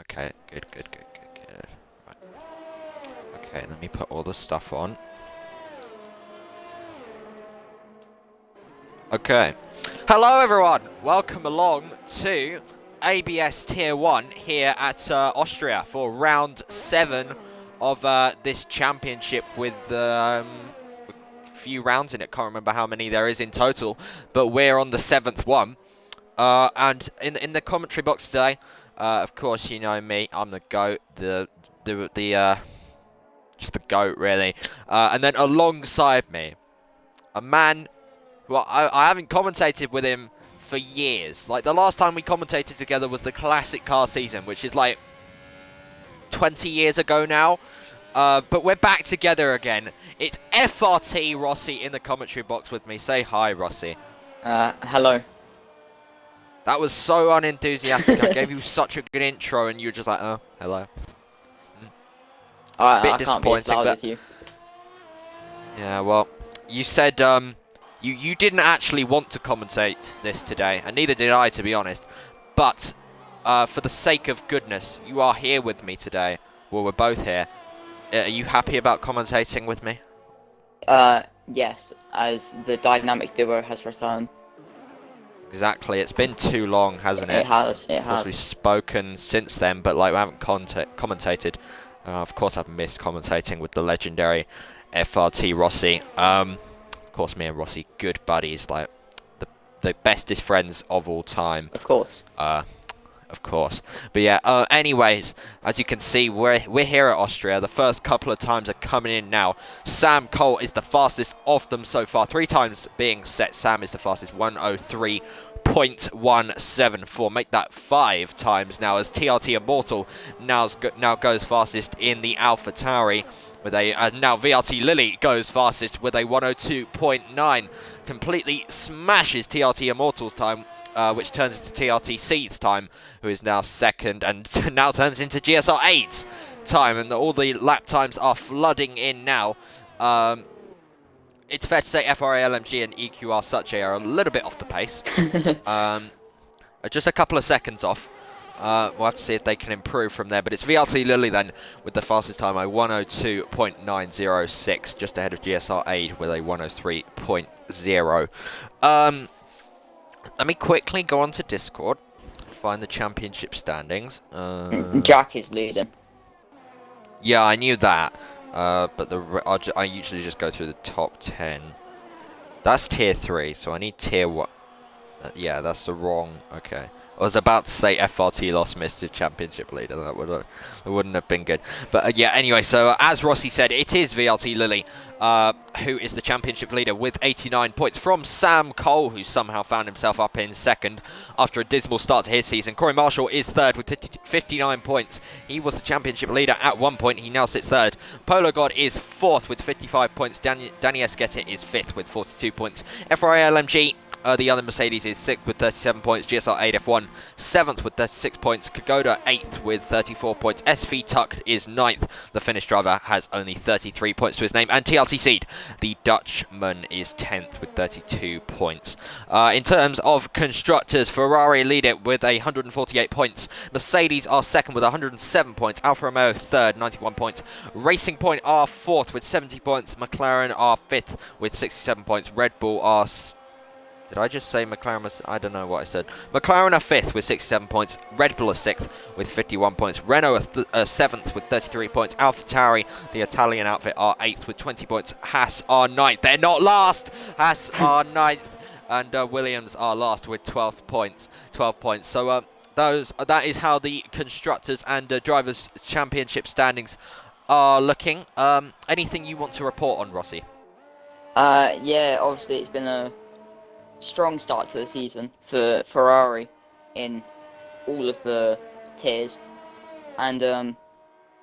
Okay, good, good, good, good, good. Right. Okay, let me put all the stuff on. Okay. Hello, everyone. Welcome along to ABS Tier 1 here at Austria for round 7 of this championship with a few rounds in it. Can't remember how many there is in total, but we're on the 7th one. And in the commentary box today, of course, you know me. I'm the GOAT, just the GOAT, really. And then alongside me, a man. Well, I haven't commentated with him for years. Like, the last time we commentated together was the classic car season, which is like 20 years ago now. But we're back together again. It's FRT Rossi in the commentary box with me. Say hi, Rossi. Hello. That was so unenthusiastic. I gave you such a good intro, and you were just like, oh, hello. I Bit can't be as disappointing, loud but as you. yeah, well, you said you didn't actually want to commentate this today, and neither did I, to be honest. But for the sake of goodness, you are here with me today. Well, we're both here. Are you happy about commentating with me? Yes, as the dynamic duo has returned. Exactly. It's been too long, hasn't it? It has. Of course, we've spoken since then, but like we haven't commentated. Of course, I've missed commentating with the legendary FRT Rossi. Of course, me and Rossi, good buddies, like the bestest friends of all time. Of course. Of course. But yeah, anyways, as you can see, we're here at Austria. The first couple of times are coming in now. Sam Cole is the fastest of them so far. 3 times being set. Sam is the fastest, 103.174. Make that 5 times now, as TRT Immortal now goes fastest in the AlphaTauri with a now VRT Lily goes fastest with a 102.9. Completely smashes TRT Immortal's time, which turns into TRT Seed's time, who is now second, and now turns into GSR 8's time, and all the lap times are flooding in now. It's fair to say FRA, LMG, and EQR Suche are a little bit off the pace. Just a couple of seconds off. We'll have to see if they can improve from there, but it's VRT Lily then with the fastest time, a 102.906, just ahead of GSR 8 with a 103.0. Let me quickly go onto Discord, find the championship standings. Jack is leading. Yeah, I knew that, but I usually just go through the top 10. That's tier 3, so I need tier 1. Yeah, that's the wrong. Okay. I was about to say FRT lost Mr. Championship leader. That wouldn't have been good. But yeah, anyway, so as Rossi said, it is VRT Lily who is the championship leader with 89 points from Sam Cole, who somehow found himself up in second after a dismal start to his season. Corey Marshall is third with 59 points. He was the championship leader at one point. He now sits third. Polo God is fourth with 55 points. Danny Esqueta is fifth with 42 points. FRA LMG, the other Mercedes, is 6th with 37 points. GSR 8 F1 7th with 36 points. Kagoda 8th with 34 points. SV Tuck is 9th. The Finnish driver has only 33 points to his name. And TLT Seed, the Dutchman, is 10th with 32 points. In terms of constructors, Ferrari lead it with 148 points. Mercedes are second with 107 points. Alfa Romeo third, 91 points. Racing Point are fourth with 70 points. McLaren are fifth with 67 points. Red Bull are... Did I just say McLaren was... I don't know what I said. McLaren are 5th with 67 points. Red Bull are 6th with 51 points. Renault are 7th with 33 points. AlphaTauri, the Italian outfit, are 8th with 20 points. Haas are 9th. They're not last! Haas are 9th. And Williams are last with 12 points. So that is how the Constructors and Drivers' Championship standings are looking. Anything you want to report on, Rossi? Yeah, obviously it's been a strong start to the season for Ferrari in all of the tiers, and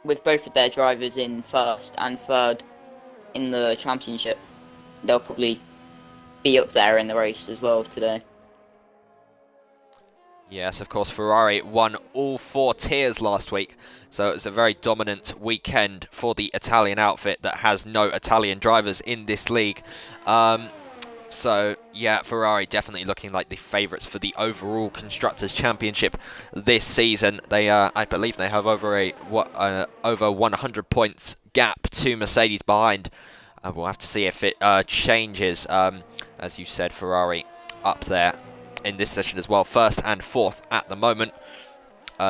with both of their drivers in first and third in the championship, they'll probably be up there in the race as well today. Yes, of course, Ferrari won all 4 tiers last week, so it's a very dominant weekend for the Italian outfit that has no Italian drivers in this league. So, yeah, Ferrari definitely looking like the favourites for the overall Constructors' Championship this season. They, I believe they have over over 100 points gap to Mercedes behind. We'll have to see if it changes. As you said, Ferrari up there in this session as well, first and fourth at the moment.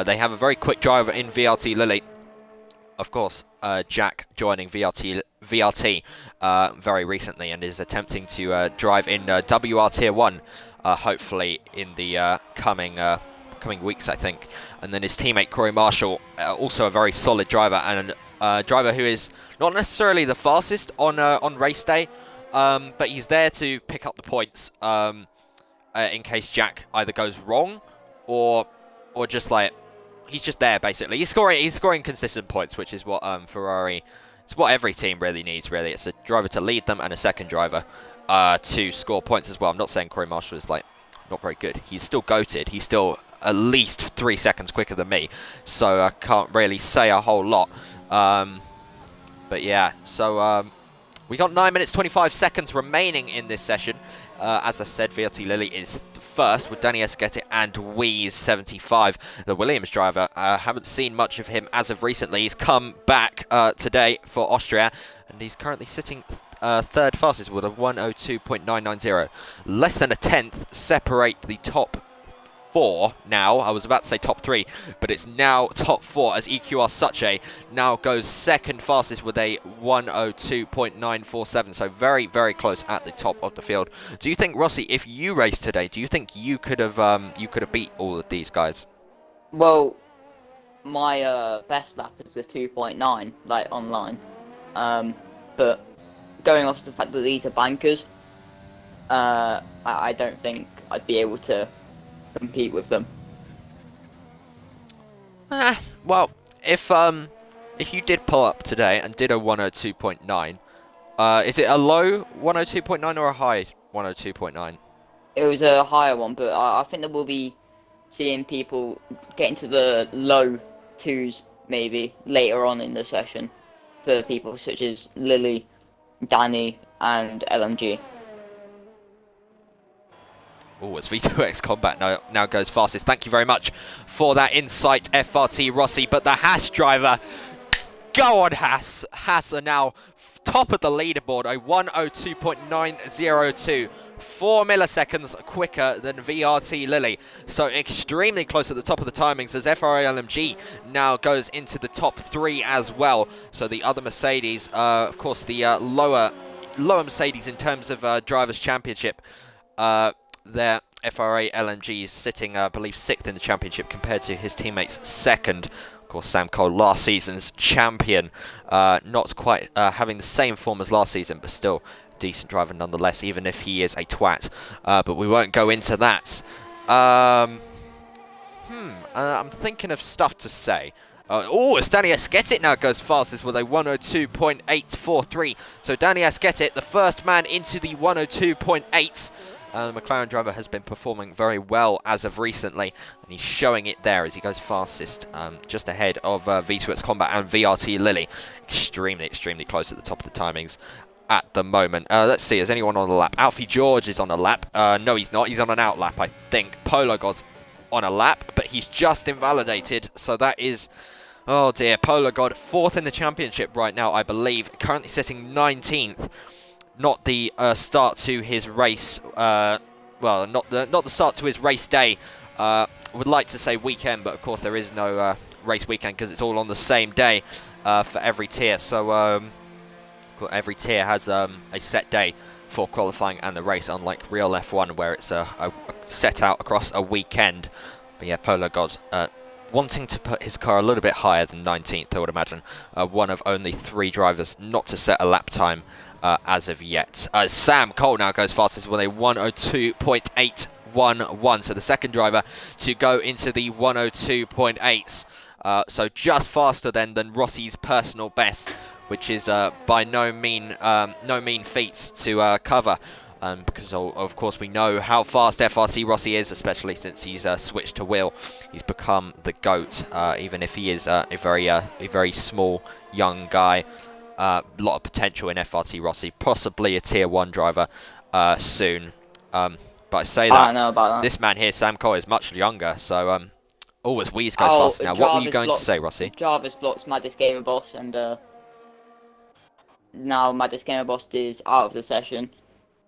They have a very quick driver in VRT Lilly. Of course, Jack joining VRT very recently and is attempting to drive in WR Tier 1, hopefully in the coming weeks, I think. And then his teammate Corey Marshall, also a very solid driver, and a driver who is not necessarily the fastest on race day, but he's there to pick up the points in case Jack either goes wrong or just like he's just there basically. He's scoring consistent points, which is what Ferrari. It's what every team really needs. Really, it's a driver to lead them and a second driver to score points as well. I'm not saying Corey Marshall is like not very good. He's still goated. He's still at least 3 seconds quicker than me, so I can't really say a whole lot. But yeah, so we got 9 minutes 25 seconds remaining in this session. As I said, VRT Lilly is first with Danny Esquete and Wheeze 75. The Williams driver, haven't seen much of him as of recently. He's come back today for Austria, and he's currently sitting third fastest with a 1:02.990. Less than a tenth separate the top 4 now. I was about to say top 3, but it's now top 4 as EQR Suche now goes second fastest with a 1:02.947. So very, very close at the top of the field. Do you think, Rossi, if you raced today, do you think you could have beat all of these guys? Well, my best lap is the 2.9, like online. But going off the fact that these are bankers, I don't think I'd be able to compete with them. Well, if you did pull up today and did a 1:02.9, is it a low 1:02.9 or a high 1:02.9? It was a higher one, but I think that we'll be seeing people get into the low 2s maybe later on in the session for people such as Lily, Danny, and LMG. Oh, as V2X Combat now goes fastest. Thank you very much for that insight, FRT Rossi. But the Haas driver, go on Haas. Haas are now top of the leaderboard, a 1:02.902. 4 milliseconds quicker than VRT Lilly. So extremely close at the top of the timings as FRA LMG now goes into the top 3 as well. So the other Mercedes, of course the lower Mercedes in terms of Drivers' Championship, their FRA LMG is sitting, I believe, 6th in the championship compared to his teammates 2nd. Of course, Sam Cole, last season's champion, not quite having the same form as last season, but still a decent driver nonetheless, even if he is a twat. But we won't go into that. I'm thinking of stuff to say. As Danny Esquete now goes fastest with a 1:02.843. So Danny Esquete, the first man into the 1:02.8. The McLaren driver has been performing very well as of recently, and he's showing it there as he goes fastest, just ahead of V2X Combat and VRT Lilly. Extremely, extremely close at the top of the timings at the moment. Let's see, is anyone on the lap? Alfie George is on a lap. No, he's not. He's on an out lap, I think. Polo God's on a lap, but he's just invalidated, so that is... Oh dear, Polo God, 4th in the championship right now, I believe. Currently sitting 19th. Not the start to his race, well, not the start to his race day. Would like to say weekend, but of course there is no race weekend because it's all on the same day for every tier. So every tier has a set day for qualifying and the race, unlike real F1 where it's set out across a weekend. But yeah, Polo God wanting to put his car a little bit higher than 19th, I would imagine. One of only 3 drivers not to set a lap time as of yet. Sam Cole now goes fastest with a 1:02.811. So the second driver to go into the 1:02.8s. So just faster than Rossi's personal best, which is by no mean feat to cover. Because of course we know how fast FRT Rossi is, especially since he's switched to wheel. He's become the GOAT, even if he is a very small young guy. A lot of potential in FRT Rossi, possibly a tier 1 driver soon. But I say I that don't know about that. this man here, Sam Cole, is much younger. So always Wheeze goes faster now. What were you going to say, Rossi? Jarvis blocked Maddis Gamer Boss, and now Maddis Gamer Boss is out of the session,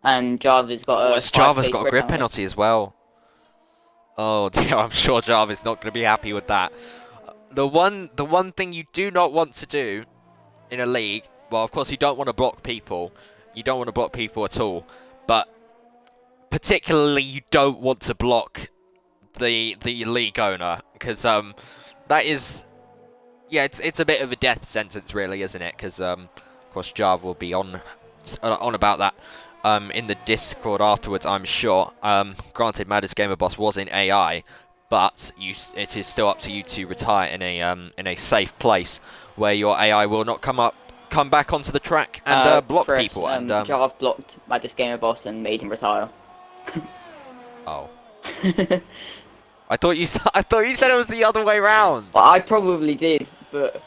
and Jarvis got a Jarvis got a grid penalty as well. Oh dear, I'm sure Jarvis not going to be happy with that. The one thing you do not want to do in a league, well, of course you don't want to block people. You don't want to block people at all, but particularly you don't want to block the league owner, because that is, yeah, it's a bit of a death sentence, really, isn't it? Because of course Java will be on about that in the Discord afterwards, I'm sure. Granted, Maddest Gamer Boss was in AI, but it is still up to you to retire in a safe place where your AI will not come back onto the track and block Chris, people. And Jarv blocked Maddest Gamer Boss and made him retire. oh. I thought you said it was the other way round. Well, I probably did, but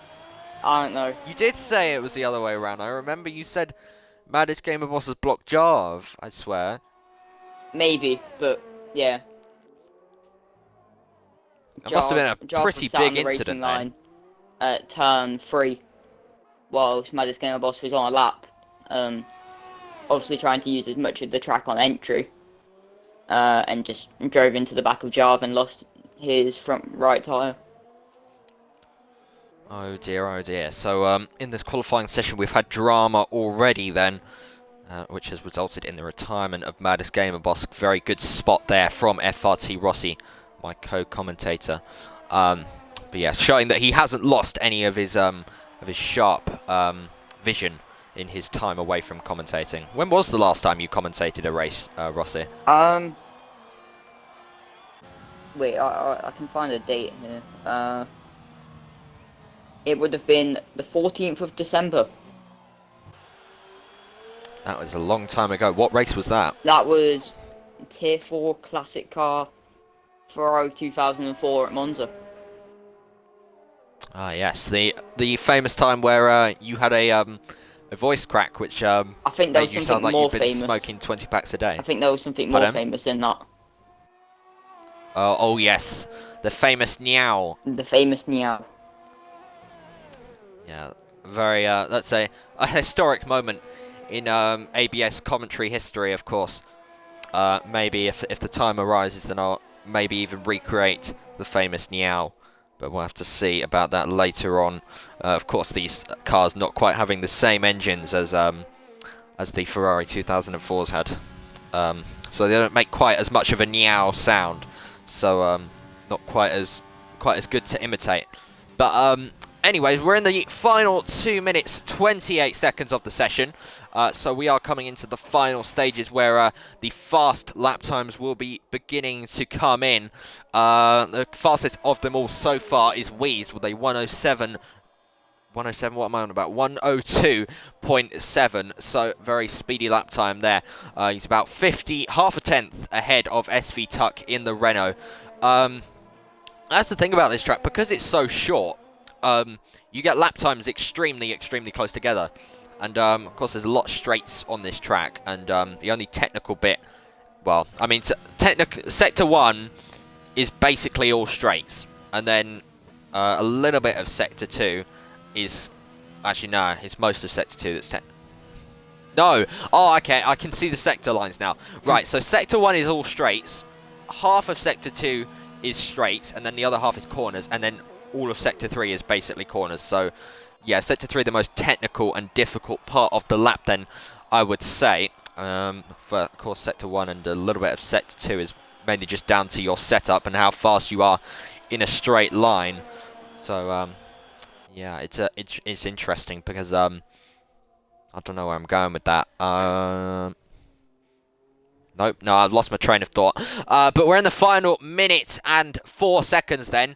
I don't know. You did say it was the other way around. I remember you said Maddest Gamer Boss has blocked Jarv, I swear. Maybe, but yeah. It must have been a pretty big incident line at turn 3, whilst Maddest Gamer Boss was on a lap. Obviously trying to use as much of the track on entry. And just drove into the back of Jarv and lost his front right tyre. Oh dear, oh dear. So in this qualifying session we've had drama already then, which has resulted in the retirement of Maddest Gamer Boss. Very good spot there from FRT Rossi, my co-commentator. But yeah, showing that he hasn't lost any of his sharp vision in his time away from commentating. When was the last time you commentated a race, Rossi? Wait, I can find a date here. It would have been the 14th of December. That was a long time ago. What race was that? That was Tier 4 Classic Car Ferrari 2004 at Monza. Ah, yes, the famous time where you had a voice crack, which I think there was made you something sound like more you've been famous. smoking 20 packs a day. I think there was something more famous than that. Oh yes, the famous Niao. The famous Niao. Yeah, very let's say a historic moment in ABS commentary history, of course. Maybe if the time arises, then I'll maybe even recreate the famous Niao. But we'll have to see about that later on. Of course, these cars not quite having the same engines as the Ferrari 2004s had, so they don't make quite as much of a Niao sound. So not quite as good to imitate. But anyways, we're in the final 2 minutes 28 seconds of the session. So we are coming into the final stages where the fast lap times will be beginning to come in. The fastest of them all so far is Wheeze with a 107, what am I on about? 102.7, so very speedy lap time there. He's about half a tenth ahead of SV Tuck in the Renault. That's the thing about this track, because it's so short, you get lap times extremely close together. And of course there's a lot of straights on this track, and the only technical bit, well, I mean, Sector 1 is basically all straights, and then a little bit of Sector 2 is, actually no, it's most of Sector 2 that's no, oh okay, I can see the sector lines now. Right, so Sector 1 is all straights, half of Sector 2 is straights, and then the other half is corners, and then all of Sector 3 is basically corners. So yeah, Sector 3 the most technical and difficult part of the lap then, I would say. For of course Sector 1 and a little bit of Sector 2 is mainly just down to your setup and how fast you are in a straight line. So yeah, it's interesting because I don't know where I'm going with that. Nope, no, I've lost my train of thought. But we're in the final minute and 4 seconds then.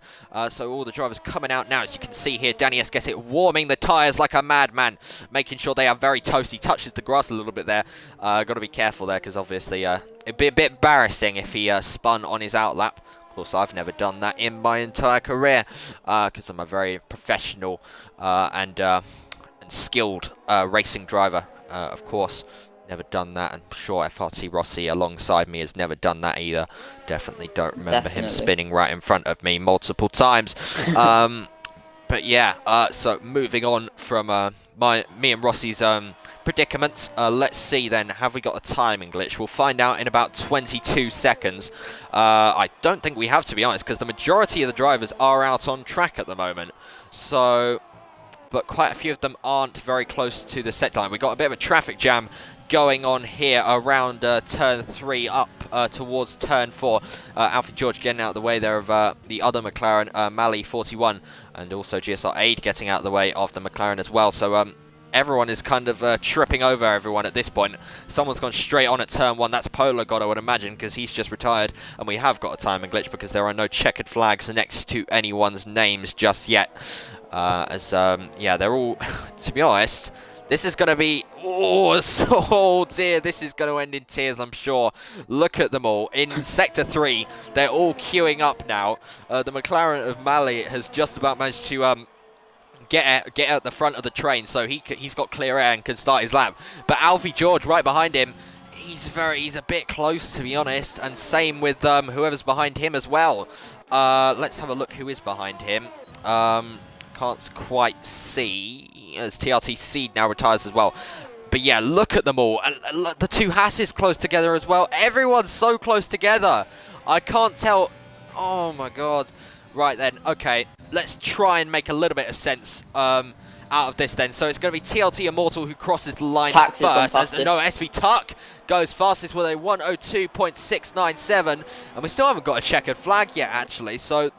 So all the drivers coming out now. As you can see here, Danny Esquesset warming the tyres like a madman, making sure they are very toasty. Touches the grass a little bit there. Got to be careful there because obviously it'd be a bit embarrassing if he spun on his outlap. Of course, I've never done that in my entire career because I'm a very professional and skilled racing driver, of course. Never done that. I'm sure FRT Rossi alongside me has never done that either. Definitely don't remember him Definitely. spinning right in front of me multiple times. But yeah, so moving on from me and Rossi's predicaments, let's see then, have we got a timing glitch? We'll find out in about 22 seconds. I don't think we have, to be honest, because the majority of the drivers are out on track at the moment. So, but quite a few of them aren't very close to the set line. We've got a bit of a traffic jam going on here around turn 3 up towards turn 4. Alfie George getting out of the way there of the other McLaren, Mali 41, and also GSR Aid getting out of the way of the McLaren as well. So everyone is kind of tripping over everyone at this point. Someone's gone straight on at turn 1. That's Polo God, I would imagine, because he's just retired, and we have got a timing glitch because there are no checkered flags next to anyone's names just yet. Yeah, they're all, to be honest, this is going to be, oh dear, this is going to end in tears, I'm sure. Look at them all. In Sector 3, they're all queuing up now. The McLaren of Mali has just about managed to get out the front of the train, so he's got clear air and can start his lap. But Alfie George right behind him, he's a bit close, to be honest, and same with whoever's behind him as well. Let's have a look who is behind him. Can't quite see, as TRT Seed now retires as well. But yeah, look at them all. And the two Hasses close together as well. Everyone's so close together. I can't tell. Oh my god. Right then, okay. Let's try and make a little bit of sense out of this then. So it's going to be TLT Immortal who crosses the line Tax has gone first. fastest. No, SV Tuck goes fastest with a 102.697. And we still haven't got a checkered flag yet, actually. So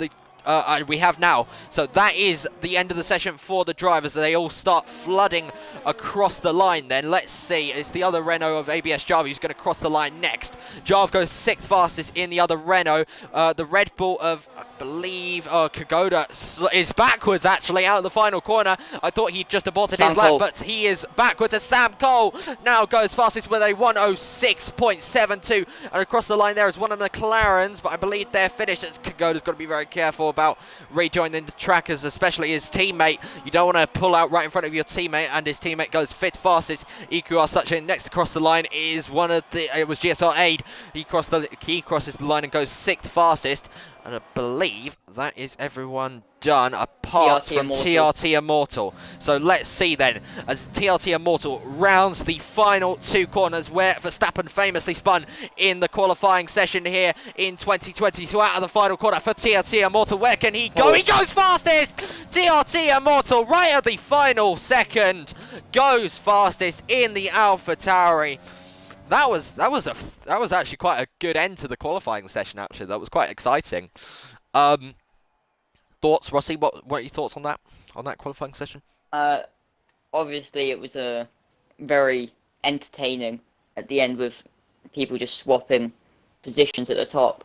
we have now. So that is the end of the session for the drivers. They all start flooding across the line then. Let's see. It's the other Renault of ABS Java who's going to cross the line next. Java goes 6th fastest in the other Renault. The Red Bull of, I believe, Kagoda is backwards actually out of the final corner. I thought he'd just aborted his lap, but he is backwards as Sam Cole now goes fastest with a 106.72. And across the line there is one of the McLarens, but I believe they're finished. Kagoda's got to be very careful about rejoining the trackers, especially his teammate. You don't want to pull out right in front of your teammate, and his teammate goes 5th fastest. EQR Suchin next across the line is one of the, it was GSR Aid. He crosses the line and goes 6th fastest. And I believe that is everyone done apart from TRT Immortal. So let's see then, as TRT Immortal rounds the final 2 corners where Verstappen famously spun in the qualifying session here in 2020. So out of the final corner for TRT Immortal, where can he go? He goes fastest! TRT Immortal right at the final second goes fastest in the AlphaTauri. That was actually quite a good end to the qualifying session. Actually, that was quite exciting. Thoughts, Rossi? What are your thoughts on that qualifying session? Obviously, it was a very entertaining at the end with people just swapping positions at the top.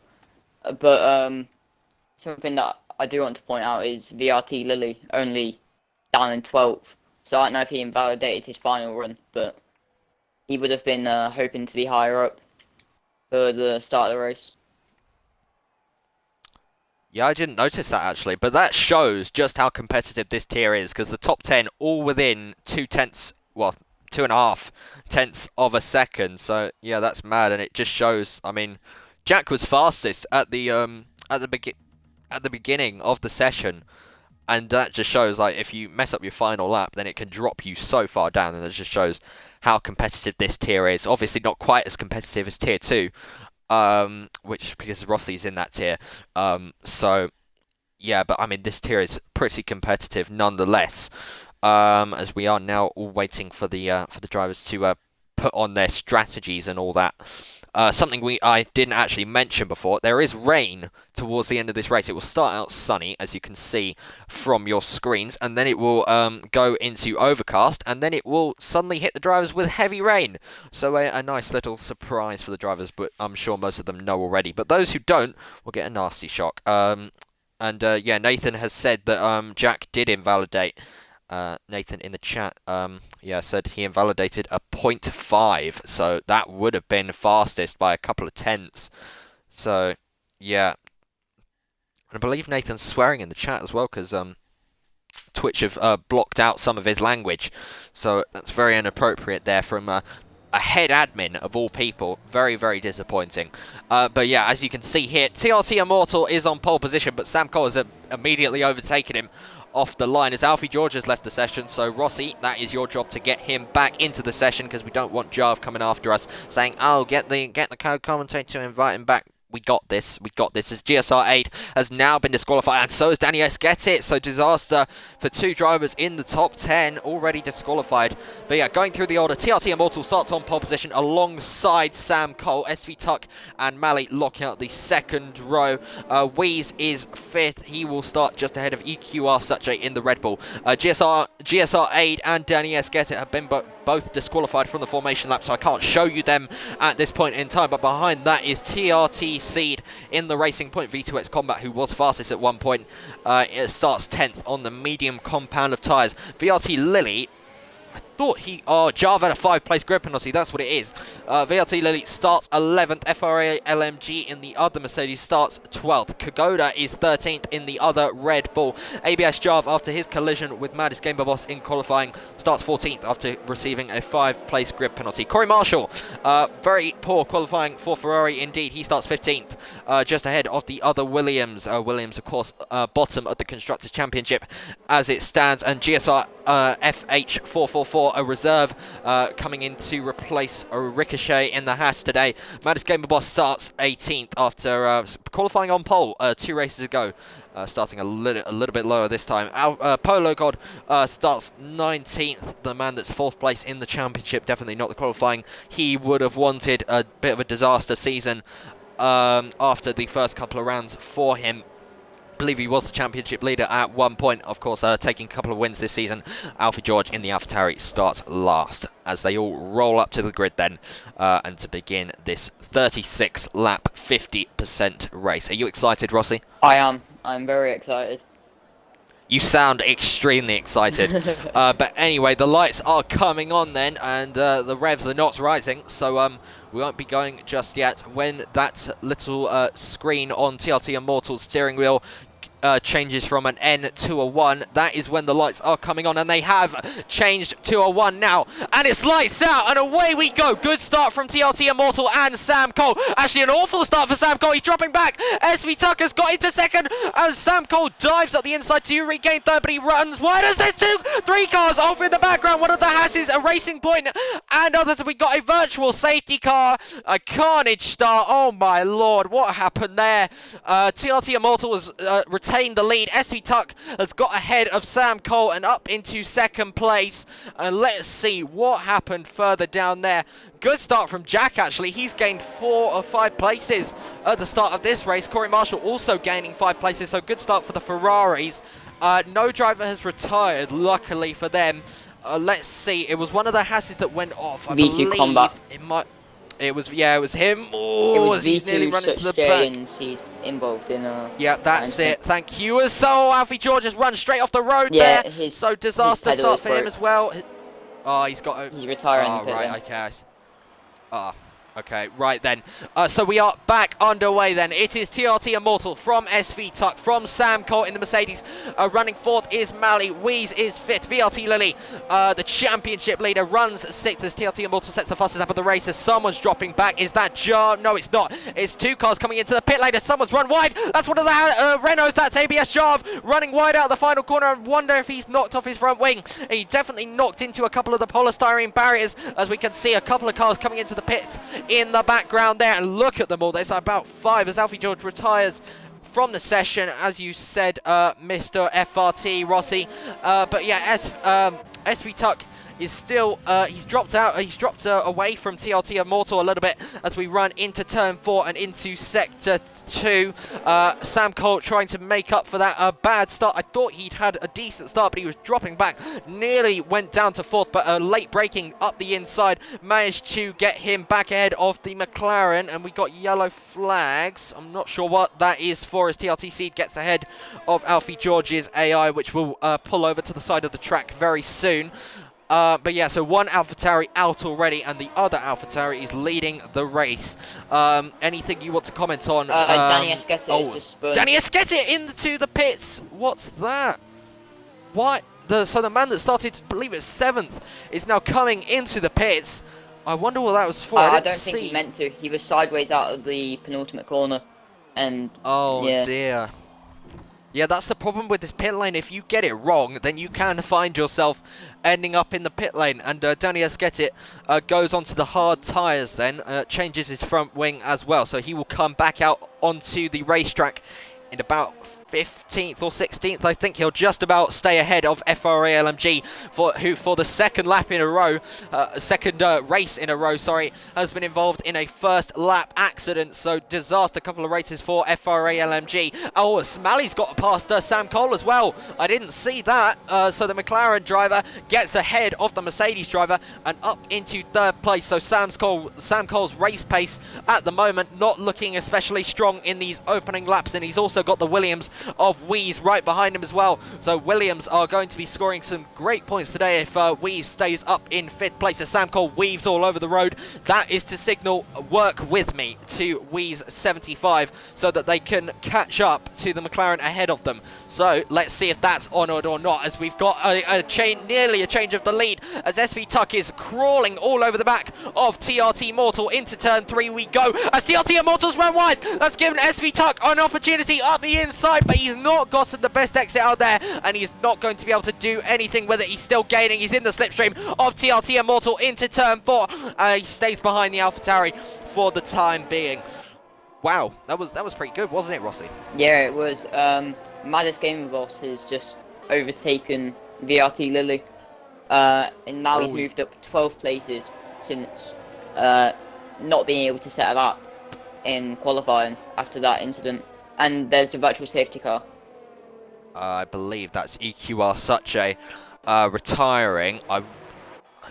But something that I do want to point out is VRT Lilly only down in 12th. So I don't know if he invalidated his final run, but he would have been hoping to be higher up for the start of the race. Yeah, I didn't notice that actually, but that shows just how competitive this tier is, because the top 10 all within 2.5 tenths of a second. So yeah, that's mad, and it just shows. I mean, Jack was fastest at the beginning of the session. And that just shows, like, if you mess up your final lap, then it can drop you so far down, and it just shows how competitive this tier is. Obviously not quite as competitive as tier 2, which, because Rossi's in that tier. So, yeah, but I mean, this tier is pretty competitive nonetheless, as we are now all waiting for the drivers to put on their strategies and all that. Something I didn't actually mention before, there is rain towards the end of this race. It will start out sunny, as you can see from your screens, and then it will go into overcast, and then it will suddenly hit the drivers with heavy rain. So a nice little surprise for the drivers, but I'm sure most of them know already. But those who don't will get a nasty shock. Yeah, Nathan has said that Jack did invalidate. Nathan in the chat, said he invalidated a 0.5, so that would have been fastest by a couple of tenths. So, yeah. And I believe Nathan's swearing in the chat as well, because Twitch have blocked out some of his language. So that's very inappropriate there from a head admin of all people. Very, very disappointing. But yeah, as you can see here, TRT Immortal is on pole position, but Sam Cole has immediately overtaken him off the line as Alfie George has left the session. So Rossi, that is your job to get him back into the session, because we don't want Jarve coming after us saying, oh, get the co-commentator to invite him back. We got this, as GSR 8 has now been disqualified, and so has Danny Esquete. So disaster for 2 drivers in the top 10, already disqualified. But yeah, going through the order, TRT Immortal starts on pole position alongside Sam Cole. SV Tuck and Mally locking out the second row. Wheeze is 5th. He will start just ahead of EQR Suche in the Red Bull. GSR 8 and Danny Esquete have been both disqualified from the formation lap, so I can't show you them at this point in time. But behind that is TRT Seed in the Racing Point V2X Combat, who was fastest at one point. It starts 10th on the medium compound of tyres. VRT Lily, I thought Jarve had a 5-place grid penalty, that's what it is. VRT Lily starts 11th, FRA LMG in the other Mercedes starts 12th. Kagoda is 13th in the other Red Bull. ABS Jarve, after his collision with Maddest Gamer Boss in qualifying, starts 14th after receiving a 5-place grid penalty. Corey Marshall, very poor qualifying for Ferrari indeed. He starts 15th, just ahead of the other Williams. Williams, of course, bottom of the Constructors' Championship as it stands, and GSR FH444, a reserve, coming in to replace a Ricochet in the Haas today. Maddest Gamer Boss starts 18th after qualifying on pole 2 races ago. Starting a little bit lower this time. Polo God starts 19th, the man that's 4th place in the championship, definitely not the qualifying. He would have wanted a bit of a disaster season after the first couple of rounds for him. I believe he was the championship leader at one point, of course, taking a couple of wins this season. Alfie George in the AlphaTauri starts last as they all roll up to the grid then, and to begin this 36 lap 50% race. Are you excited, Rossi? I am. I'm very excited. You sound extremely excited. But anyway, the lights are coming on then, and the revs are not rising, so we won't be going just yet. When that little screen on TRT Immortal's steering wheel changes from an N to a 1, that is when the lights are coming on, and they have changed to a 1 now, and it's lights out, and away we go. Good start from TRT Immortal and Sam Cole. Actually, an awful start for Sam Cole. He's dropping back. SV Tucker's got into second, and Sam Cole dives up the inside to regain third, but he runs wide as there's 3 cars off in the background. One of the Hasses, a Racing Point, and others. We got a virtual safety car, a carnage start. Oh my lord, what happened there? TRT Immortal has retained the lead. SV Tuck has got ahead of Sam Cole and up into second place. And let's see what happened further down there. Good start from Jack, actually. He's gained 4 or 5 places at the start of this race. Corey Marshall also gaining 5 places, so good start for the Ferraris. No driver has retired, luckily for them. Let's see. It was one of the Hasses that went off. I believe Combat. It was him. Oh, it was he's nearly run into the back. and Seed involved in yeah, that's it. Thank you. So Alfie George has run straight off the road there. So disaster start for him as well. Oh, he's got. He's retiring. Oh, right. Okay. Okay, right then. So we are back underway then. It is TRT Immortal from SV Tuck, from Sam Cole in the Mercedes. Running 4th is Mally. Wheeze is 5th. VRT Lily, the championship leader, runs 6th as TRT Immortal sets the fastest lap of the race as someone's dropping back. Is that Jar? No, it's not. It's 2 cars coming into the pit lane as someone's run wide. That's one of the Renaults. That's ABS Jarve running wide out of the final corner. I wonder if he's knocked off his front wing. He definitely knocked into a couple of the polystyrene barriers, as we can see a couple of cars coming into the pit in the background there, and look at them all. There's about 5 as Alfie George retires from the session, as you said, Mr. FRT Rossi. But yeah, SV Tuck is still, he's dropped away from TRT Immortal a little bit as we run into turn 4 and into sector 2. Sam Cole trying to make up for that bad start. I thought he'd had a decent start, but he was dropping back. Nearly went down to 4th, but late braking up the inside managed to get him back ahead of the McLaren, and we got yellow flags. I'm not sure what that is for, as TRT Seed gets ahead of Alfie George's AI, which will pull over to the side of the track very soon. But yeah, so one AlphaTauri out already, and the other AlphaTauri is leading the race. Anything you want to comment on? Danny Esquete is just spun. Danny Esquete into the pits. What's that? What? So the man that started, I believe it's 7th, is now coming into the pits. I wonder what that was for. I didn't don't think see. he meant to. He was sideways out of the penultimate corner, and Oh yeah. dear. Yeah, that's the problem with this pit lane. If you get it wrong, then you can find yourself ending up in the pit lane. And Danny Esquetit goes onto the hard tyres then, changes his front wing as well. So he will come back out onto the racetrack in about 15th or 16th. I think he'll just about stay ahead of FRA LMG, who for the second lap in a row, race in a row, sorry, has been involved in a first lap accident. So disaster, couple of races for FRA LMG. Oh, Smalley's got past Sam Cole as well. I didn't see that. So the McLaren driver gets ahead of the Mercedes driver and up into third place. So Sam Cole's race pace at the moment not looking especially strong in these opening laps, and he's also got the Williams of Weeze right behind him as well. So Williams are going to be scoring some great points today if Weeze stays up in 5th place. As Sam Cole weaves all over the road, that is to signal work with me to Weeze 75 so that they can catch up to the McLaren ahead of them. So let's see if that's honoured or not, as we've got nearly a change of the lead as SV Tuck is crawling all over the back of TRT Mortal. Into turn 3 we go as TRT Immortals run wide. That's given SV Tuck an opportunity up the inside, but he's not gotten the best exit out there, and he's not going to be able to do anything with it. He's still gaining. He's in the slipstream of TRT Immortal into turn 4. He stays behind the AlphaTauri for the time being. Wow, that was pretty good, wasn't it, Rossi? Yeah, it was. Maddest Gamer Boss has just overtaken VRT Lily, and now he's moved up 12 places since not being able to set a lap in qualifying after that incident. And there's a virtual safety car. I believe that's EQR Suche retiring. I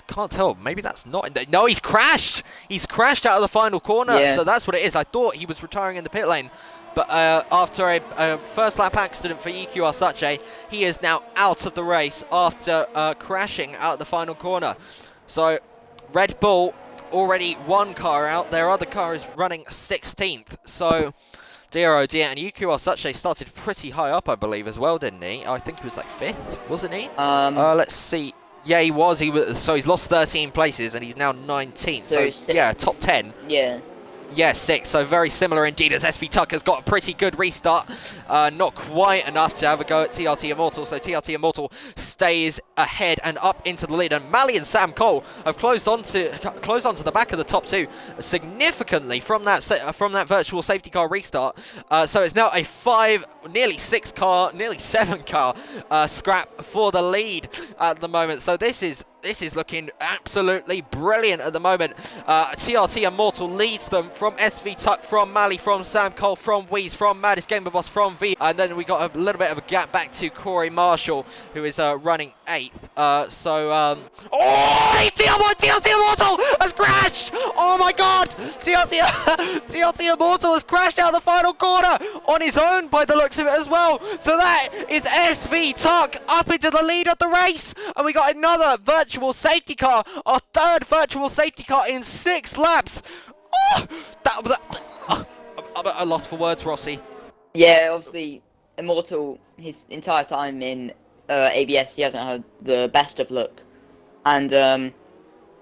can't tell. Maybe that's not in there. No, he's crashed. He's crashed out of the final corner. Yeah. So that's what it is. I thought he was retiring in the pit lane. But after a first lap accident for EQR Suche, he is now out of the race after crashing out of the final corner. So Red Bull already one car out. Their other car is running 16th. So dear oh dear. And EQR Suche started pretty high up, I believe, as well, didn't he? I think he was like 5th, wasn't he? Let's see. Yeah, he was. So he's lost 13 places, and he's now 19th. So yeah, top 10. Yeah. Yeah, 6. So very similar indeed, as SV Tucker's got a pretty good restart. Not quite enough to have a go at TRT Immortal. So TRT Immortal stays ahead and up into the lead. And Mally and Sam Cole have closed onto the back of the top 2 significantly from that virtual safety car restart. So it's now a 5, nearly 6 car, nearly 7 car scrap for the lead at the moment. So this is looking absolutely brilliant at the moment. TRT Immortal leads them from SV Tuck, from Mally, from Sam Cole, from Weeze, from Maddest Gamer Boss, from V. And then we got a little bit of a gap back to Corey Marshall, who is running 8th. TRT Immortal has crashed! Oh my god! TRT Immortal has crashed out of the final corner on his own by the looks of it as well. So that is SV Tuck up into the lead of the race. And we got another virtual safety car, our 3rd virtual safety car in 6 laps. I'm at a loss for words, Rossi. Yeah, obviously, Immortal, his entire time in ABS, he hasn't had the best of luck. And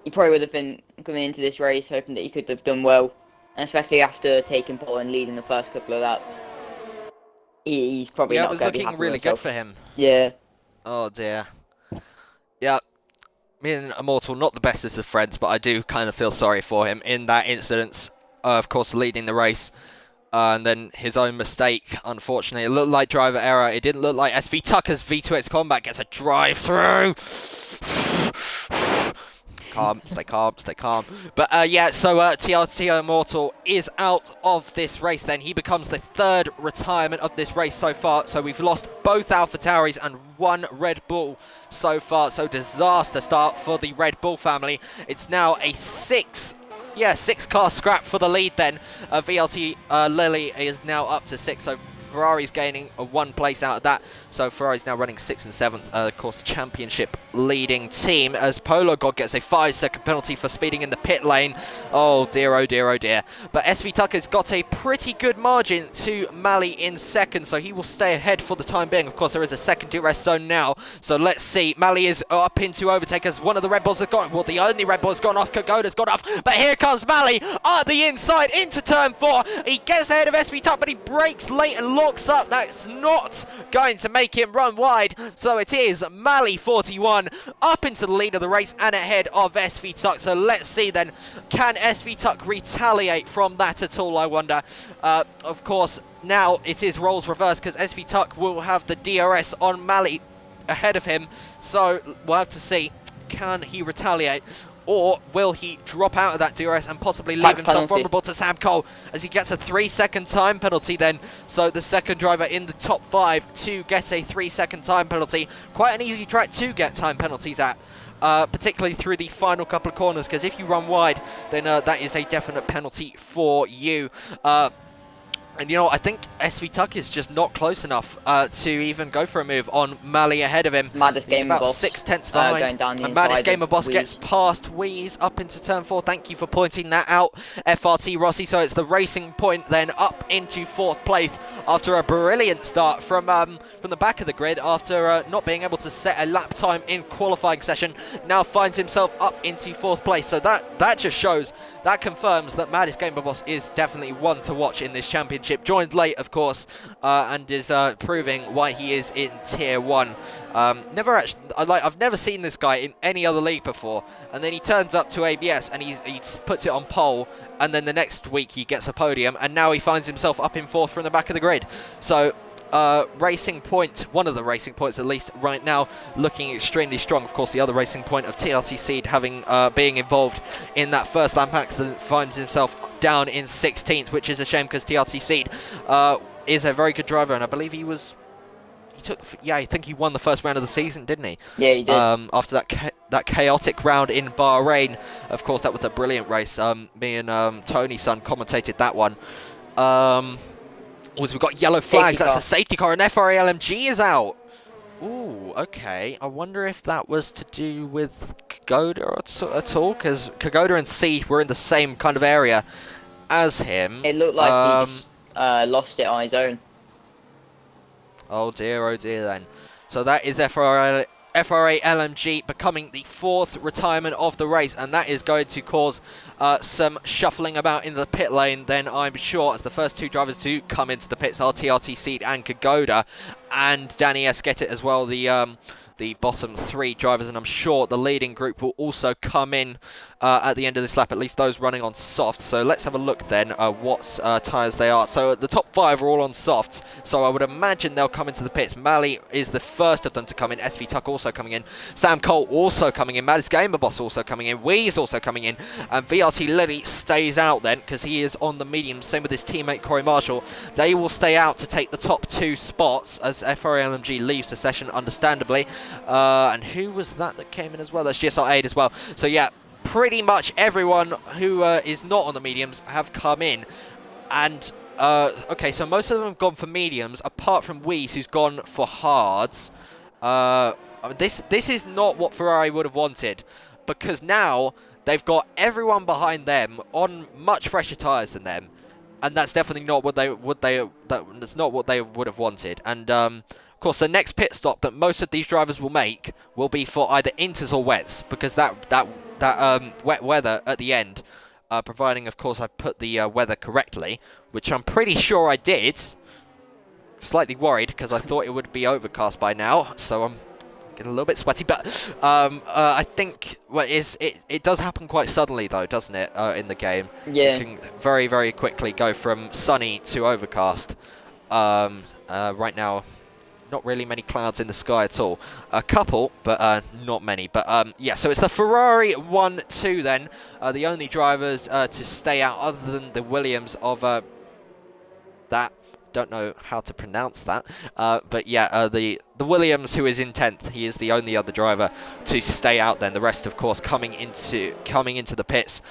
he probably would have been coming into this race hoping that he could have done well. And especially after taking pole and leading the first couple of laps. He's probably not going to be happy with himself. Yeah, it was looking really good for him. Yeah. Oh dear. Yeah. Me and Immortal, not the bestest of friends, but I do kind of feel sorry for him in that incident. Of course, leading the race. And then his own mistake, unfortunately. It looked like driver error. It didn't look like SV Tucker's V2X Combat gets a drive through. Calm, stay calm, stay calm. But yeah, so TRT Immortal is out of this race then. He becomes the 3rd retirement of this race so far. So we've lost both AlphaTauris and 1 Red Bull so far. So disaster start for the Red Bull family. It's now a 6 car scrap for the lead then. VLT Lily is now up to 6. So Ferrari's gaining a 1 place out of that. So Ferrari's now running 6th and 7th, of course, championship leading team, as Polo God gets a 5-second penalty for speeding in the pit lane. Oh dear, oh dear, oh dear. But SV Tucker's got a pretty good margin to Mali in second, so he will stay ahead for the time being. Of course, there is a second DRS zone now, so let's see. Mali is up into overtake as one of the Red Bulls has gone. Well, the only Red Bull has gone off. Kagoda's gone off, but here comes Mali at the inside into turn 4. He gets ahead of SV Tuck, but he brakes late and locks up. That's not going to make him run wide, so it is Mali 41 up into the lead of the race and ahead of SV Tuck. So let's see then, can SV Tuck retaliate from that at all, I wonder. Of course, now it is roles reversed because SV Tuck will have the DRS on Mali ahead of him, so we'll have to see, can he retaliate, or will he drop out of that DRS and possibly leave himself vulnerable to Sam Cole, as he gets a 3-second time penalty then. So the second driver in the top 5 to get a 3-second time penalty. Quite an easy track to get time penalties at, particularly through the final couple of corners, because if you run wide, then that is a definite penalty for you. And you know, I think SV Tuck is just not close enough to even go for a move on Mali ahead of him. Maddest He's Gamer about Boss 6/10 behind. going down the and inside Maddest Gamer Boss Wheeze. gets past Wheeze up into turn 4. Thank you for pointing that out, FRT Rossi. So it's the Racing Point then up into 4th place after a brilliant start from the back of the grid, after not being able to set a lap time in qualifying session. Now finds himself up into 4th place. So that just shows, that confirms that Maddest Gamer Boss is definitely one to watch in this championship. Joined late, of course, and is proving why he is in Tier 1. I've never seen this guy in any other league before, and then he turns up to ABS and he puts it on pole, and then the next week he gets a podium, and now he finds himself up in 4th from the back of the grid. So Racing Point, one of the Racing Points at least right now, looking extremely strong. Of course, the other Racing Point of TRT Seed, having being involved in that first lap accident, finds himself down in 16th, which is a shame because TRT Seed is a very good driver, and I believe I think he won the first round of the season, didn't he? Yeah, he did. After that chaotic round in Bahrain. Of course, that was a brilliant race. Me and Tony's son commentated that one. We've got yellow flags. That's a safety car, and FRA LMG is out. Ooh, okay. I wonder if that was to do with Kagoda at all, because Kagoda and Seed were in the same kind of area as him. It looked like he just lost it on his own. Oh dear then. So that is FRA LMG becoming the 4th retirement of the race, and that is going to cause some shuffling about in the pit lane then, I'm sure, as the first 2 drivers to come into the pits are TRT Seed and Kagoda, and Danny S get it as well, the bottom 3 drivers, and I'm sure the leading group will also come in at the end of this lap, at least those running on softs. So let's have a look then what tyres they are. So the top 5 are all on softs, so I would imagine they'll come into the pits. Mali is the first of them to come in, SV Tuck also coming in, Sam Cole also coming in, Maddest Gamer Boss also coming in, Wee's also coming in, and VRT Lilly stays out then because he is on the medium, same with his teammate Corey Marshall. They will stay out to take the top 2 spots as FRA LMG leaves the session, understandably. And who was that came in as well? That's GSR 8 as well. So yeah, pretty much everyone who is not on the mediums have come in. And okay, so most of them have gone for mediums, apart from Wheeze, who's gone for hards. This is not what Ferrari would have wanted, because now they've got everyone behind them on much fresher tyres than them, and that's definitely not what that's not what they would have wanted. And of course, the next pit stop that most of these drivers will make will be for either inters or wets, because that wet weather at the end, providing, of course, I put the weather correctly, which I'm pretty sure I did. Slightly worried because I thought it would be overcast by now, so I'm getting a little bit sweaty. But I think it does happen quite suddenly, though, doesn't it? In the game, Yeah. you can very, very quickly go from sunny to overcast. Right now, not really many clouds in the sky at all. A couple, but not many. But yeah, so it's the Ferrari 1-2 then. The only drivers to stay out other than the Williams of that don't know how to pronounce that. But yeah, the Williams, who is in 10th, he is the only other driver to stay out. Then the rest, of course, coming into the pits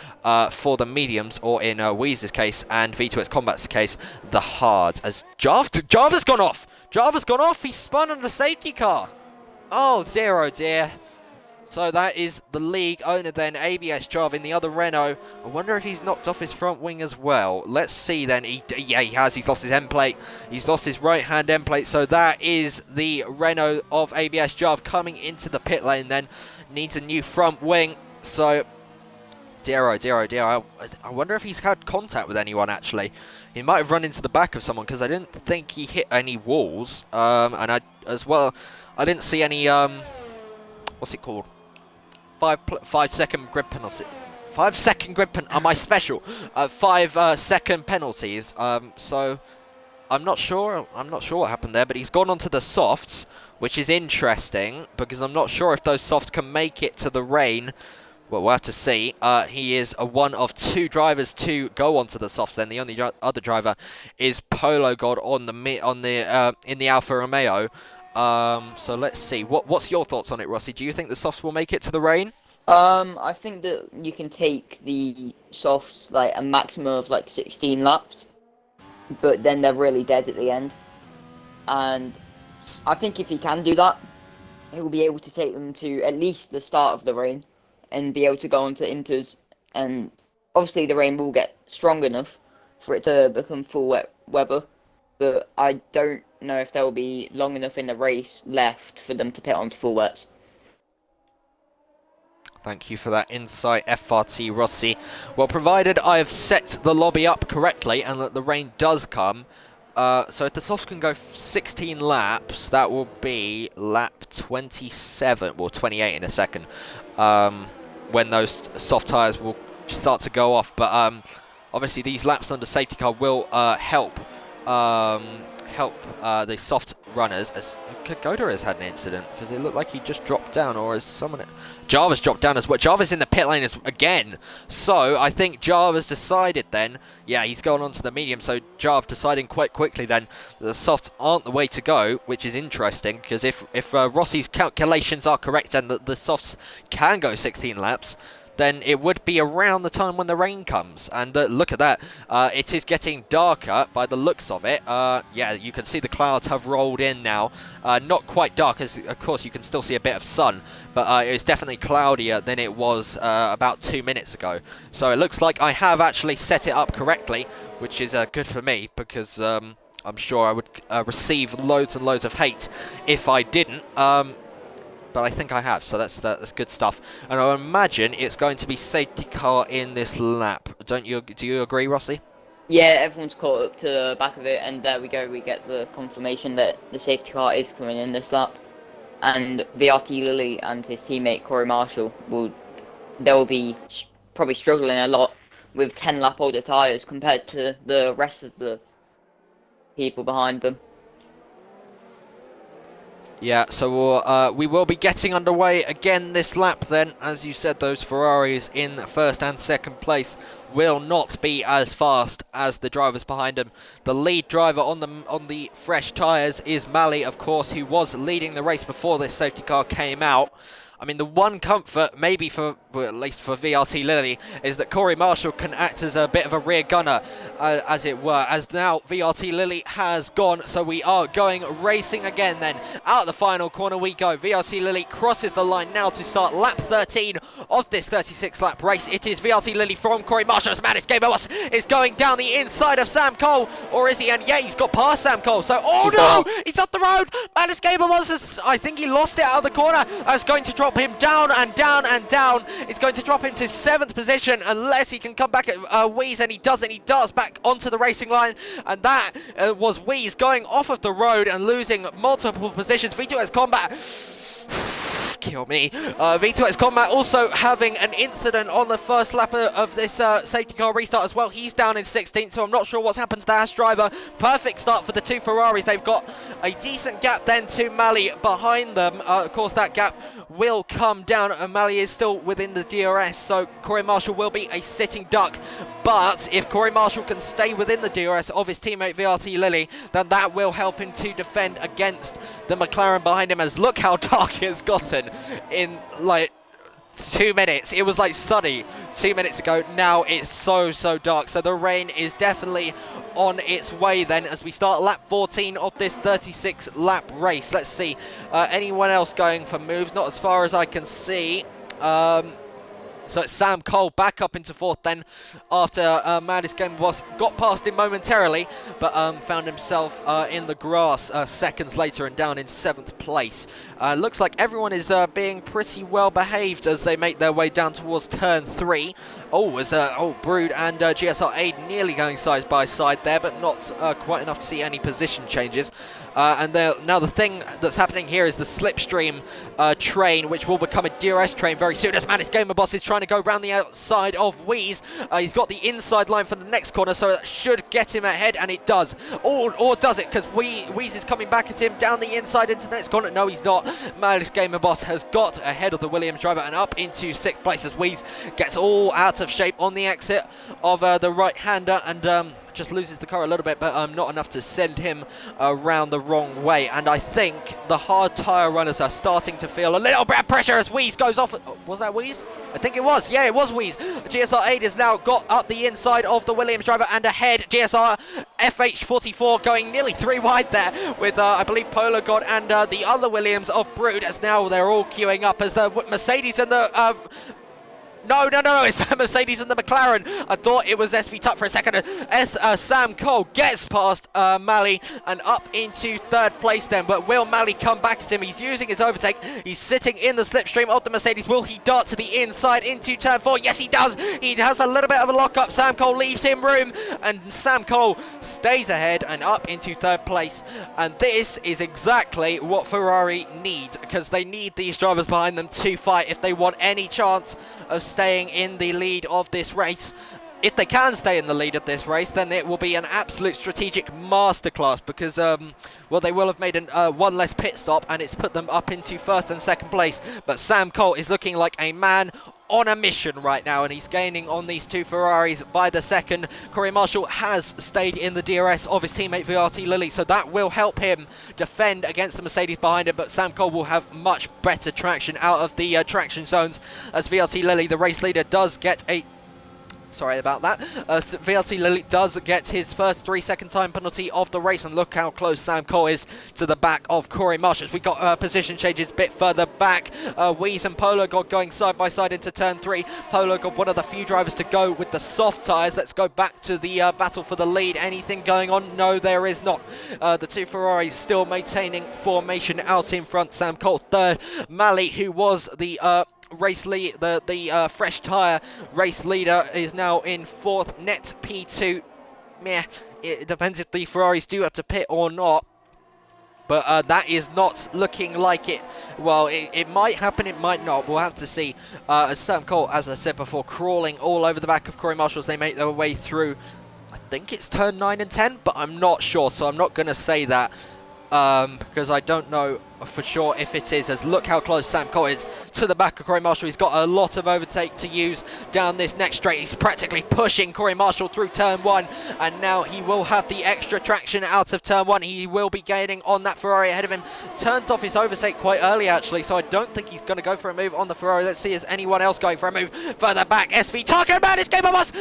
for the mediums, or in Weeze's case and V2X Combat's case, the hards. As Java's gone off. Java's gone off. He spun on the safety car. Oh dear, oh dear. So that is the league owner then, ABS Java in the other Renault. I wonder if he's knocked off his front wing as well. Let's see then. Yeah, he has. He's lost his end plate. He's lost his right-hand end plate. So that is the Renault of ABS Java coming into the pit lane then. Needs a new front wing. So, dear, oh dear, oh dear. I wonder if he's had contact with anyone, actually. He might have run into the back of someone, because I didn't think he hit any walls. And I didn't see any, what's it called? 5-second grid penalty. 5-second grid pen. Am I special? 5-second penalties. So I'm not sure. I'm not sure what happened there. But he's gone onto the softs, which is interesting because I'm not sure if those softs can make it to the rain. Well, we'll have to see. He is one of 2 drivers to go onto the softs. Then the only other driver is Polo God in the Alfa Romeo. So let's see. What's your thoughts on it, Rossi? Do you think the softs will make it to the rain? I think that you can take the softs like a maximum of like 16 laps, but then they're really dead at the end. And I think if he can do that, he'll be able to take them to at least the start of the rain and be able to go on to inters. And obviously the rain will get strong enough for it to become full wet weather, but I don't know if there will be long enough in the race left for them to pit onto full wets. Thank you for that insight, FRT Rossi. Well, provided I've set the lobby up correctly and that the rain does come, so if the softs can go 16 laps, that will be lap 27, well 28 in a second, when those soft tyres will start to go off. But obviously these laps under safety car will help the soft runners. As Kogoda has had an incident because it looked like he just dropped down, or as someone... Java's dropped down as well. Java's in the pit lane again. So I think Java's decided then, yeah, he's going on to the medium. So Java deciding quite quickly then that the softs aren't the way to go, which is interesting because if Rossi's calculations are correct and that the softs can go 16 laps, then it would be around the time when the rain comes. And look at that. It is getting darker by the looks of it. Yeah, you can see the clouds have rolled in now. Not quite dark, as of course you can still see a bit of sun. But it's definitely cloudier than it was about 2 minutes ago. So it looks like I have actually set it up correctly, which is good for me, because I'm sure I would receive loads and loads of hate if I didn't. But I think I have, so that's good stuff. And I imagine it's going to be safety car in this lap. Do you agree, Rossi? Yeah, everyone's caught up to the back of it, and there we go. We get the confirmation that the safety car is coming in this lap. And VRT Lilly and his teammate Corey Marshall they'll be probably struggling a lot with 10 lap older tyres compared to the rest of the people behind them. Yeah, so we will be getting underway again this lap then. As you said, those Ferraris in first and second place will not be as fast as the drivers behind them. The lead driver on the fresh tyres is Mali, of course, who was leading the race before this safety car came out. I mean, the one comfort, maybe well, at least for VRT Lilly, is that Corey Marshall can act as a bit of a rear gunner, as it were, as now VRT Lilly has gone. So we are going racing again then. Out the final corner we go. VRT Lilly crosses the line now to start lap 13 of this 36-lap race. It is VRT Lilly from Corey Marshall. As Manis Gabelos is going down the inside of Sam Cole, or is he? And yeah, he's got past Sam Cole. So, oh no! He's up the road! Manis Gabelos, I think he lost it out of the corner. That's going to drop him down and down and down. It's going to drop him to 7th position unless he can come back at Weeze, and he doesn't. He darts back onto the racing line, and that was Weeze going off of the road and losing multiple positions. V2X Combat kill me. V2X Combat also having an incident on the first lap of this safety car restart as well. He's down in 16th, so I'm not sure what's happened to the Haas driver. Perfect start for the 2 Ferraris. They've got a decent gap then to Mali behind them. Of course, that gap will come down. O'Malley is still within the DRS, so Corey Marshall will be a sitting duck. But if Corey Marshall can stay within the DRS of his teammate VRT Lilly, then that will help him to defend against the McLaren behind him. As look how dark it's gotten in like 2 minutes. It was like sunny 2 minutes ago. Now it's so dark. So the rain is definitely on its way then as we start lap 14 of this 36 lap race. Let's see. Anyone else going for moves? Not as far as I can see. So it's Sam Cole back up into 4th then after Maddest Game Boss got past him momentarily, but found himself in the grass seconds later and down in 7th place. Looks like everyone is being pretty well behaved as they make their way down towards turn 3. Brood and GSR Aid nearly going side by side there, but not quite enough to see any position changes. Now the thing that's happening here is the slipstream train, which will become a DRS train very soon, as Maddest Gamer Boss is trying to go round the outside of Wheeze. He's got the inside line for the next corner, so that should get him ahead, and it does. Or does it? Because Wheeze is coming back at him down the inside into the next corner. No, he's not. Maddest Gamer Boss has got ahead of the Williams driver and up into 6th place as Wheeze gets all out of shape on the exit of the right-hander and just loses the car a little bit, but not enough to send him around the wrong way. And I think the hard tyre runners are starting to feel a little bit of pressure as Wheeze goes off. Was that Wheeze? I think it was. Yeah, it was Wheeze. GSR 8 has now got up the inside of the Williams driver and ahead. GSR FH44 going nearly 3 wide there with, I believe, Polo God and the other Williams of Brood, as now they're all queuing up as the Mercedes and the... No, it's the Mercedes and the McLaren. I thought it was SV Tuck for a second. Sam Cole gets past Malley and up into 3rd place then. But will Malley come back at him? He's using his overtake. He's sitting in the slipstream of the Mercedes. Will he dart to the inside into turn 4? Yes, he does. He has a little bit of a lock-up. Sam Cole leaves him room. And Sam Cole stays ahead and up into 3rd place. And this is exactly what Ferrari need, because they need these drivers behind them to fight if they want any chance of staying in the lead of this race. If they can stay in the lead of this race, then it will be an absolute strategic masterclass, because they will have made one less pit stop and it's put them up into 1st and 2nd place. But Sam Cole is looking like a man on a mission right now, and he's gaining on these 2 Ferraris by the second. Corey Marshall has stayed in the DRS of his teammate VRT Lilly, so that will help him defend against the Mercedes behind him, but Sam Cole will have much better traction out of the traction zones, as VRT Lilly, the race leader, does get a... Sorry about that. VRT Lilly does get his first 3-second time penalty of the race, and look how close Sam Cole is to the back of Corey Marshall. We got position changes a bit further back. Wheeze and Polo God going side by side into turn 3. Polo God, one of the few drivers to go with the soft tyres. Let's go back to the battle for the lead. Anything going on? No, there is not. The 2 Ferraris still maintaining formation out in front. Sam Cole 3rd. Malley, who was the race lead, the fresh tyre race leader, is now in 4th. Net P2. Meh. It depends if the Ferraris do have to pit or not. But that is not looking like it. Well, it might happen, it might not. We'll have to see. As Sam Cole, as I said before, crawling all over the back of Corey Marshall as they make their way through. I think it's turn 9 and 10, but I'm not sure, so I'm not going to say that. Because I don't know for sure if it is, as look how close Sam Cole is to the back of Corey Marshall. He's got a lot of overtake to use down this next straight. He's practically pushing Corey Marshall through turn 1, and now he will have the extra traction out of turn 1. He will be gaining on that Ferrari ahead of him. Turns off his overtake quite early actually, so I don't think he's going to go for a move on the Ferrari. Let's see, is anyone else going for a move further back? SV Tucker, man, this game of us!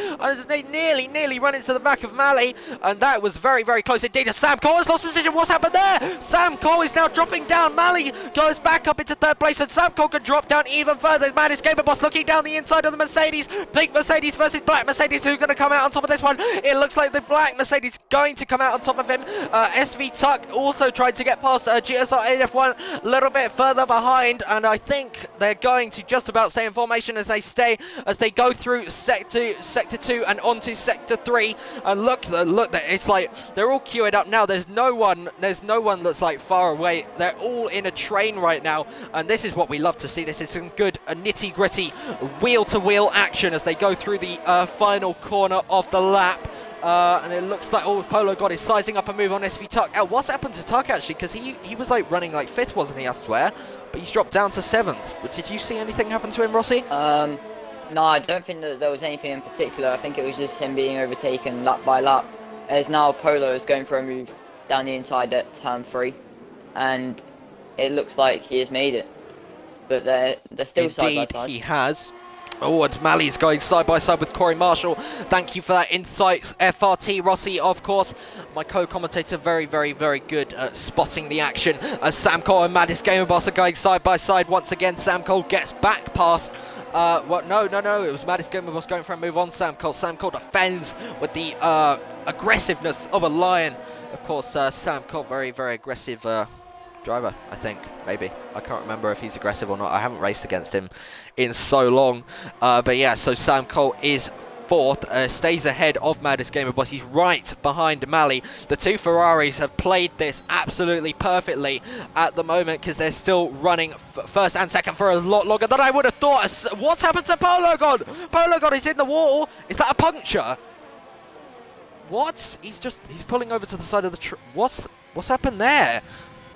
They nearly run into the back of Malley, and that was very close indeed. Sam Cole has lost position. What's happened there? Sam Cole is now dropping down. Malley goes back up into 3rd place, and Sam Cole can drop down even further. Maddest Gamer Boss looking down the inside of the Mercedes. Pink Mercedes versus black Mercedes. Who's going to come out on top of this one? It looks like the black Mercedes going to come out on top of him. SV Tuck also tried to get past GSR AF1 a little bit further behind, and I think they're going to just about stay in formation as they go through sector 2 and onto sector 3. And look, it's like they're all queued up now. There's no one that's like far away. They're all in a train right now, and this is what we love to see. This is some good nitty-gritty wheel-to-wheel action as they go through the final corner of the lap. And it looks like, oh, Polo God is sizing up a move on SV Tuck. What's happened to Tuck, actually? Because he was, like, running, like, 5th, wasn't he, I swear? But he's dropped down to 7th. But did you see anything happen to him, Rossi? No, I don't think that there was anything in particular. I think it was just him being overtaken lap by lap. As now Polo is going for a move down the inside at turn 3. And it looks like he has made it. But they're still side by side. He has. Oh, and Malley's going side by side with Corey Marshall. Thank you for that insight, FRT Rossi, of course. My co-commentator, very, very, very good at spotting the action. As Sam Cole and Maddis Gamer Boss are going side by side once again. Sam Cole gets back past. No. It was Maddis Gamer Boss going for a move on Sam Cole. Sam Cole defends with the aggressiveness of a lion. Of course, Sam Cole, very, very aggressive driver, I think, maybe. I can't remember if he's aggressive or not. I haven't raced against him in so long. But yeah, so Sam Cole is 4th, stays ahead of Maddis Gamer Boss. He's right behind Malley. The two Ferraris have played this absolutely perfectly at the moment because they're still running first and second for a lot longer than I would have thought. What's happened to Polo God? Polo God is in the wall. Is that a puncture? What? He's pulling over to the side of the what's happened there?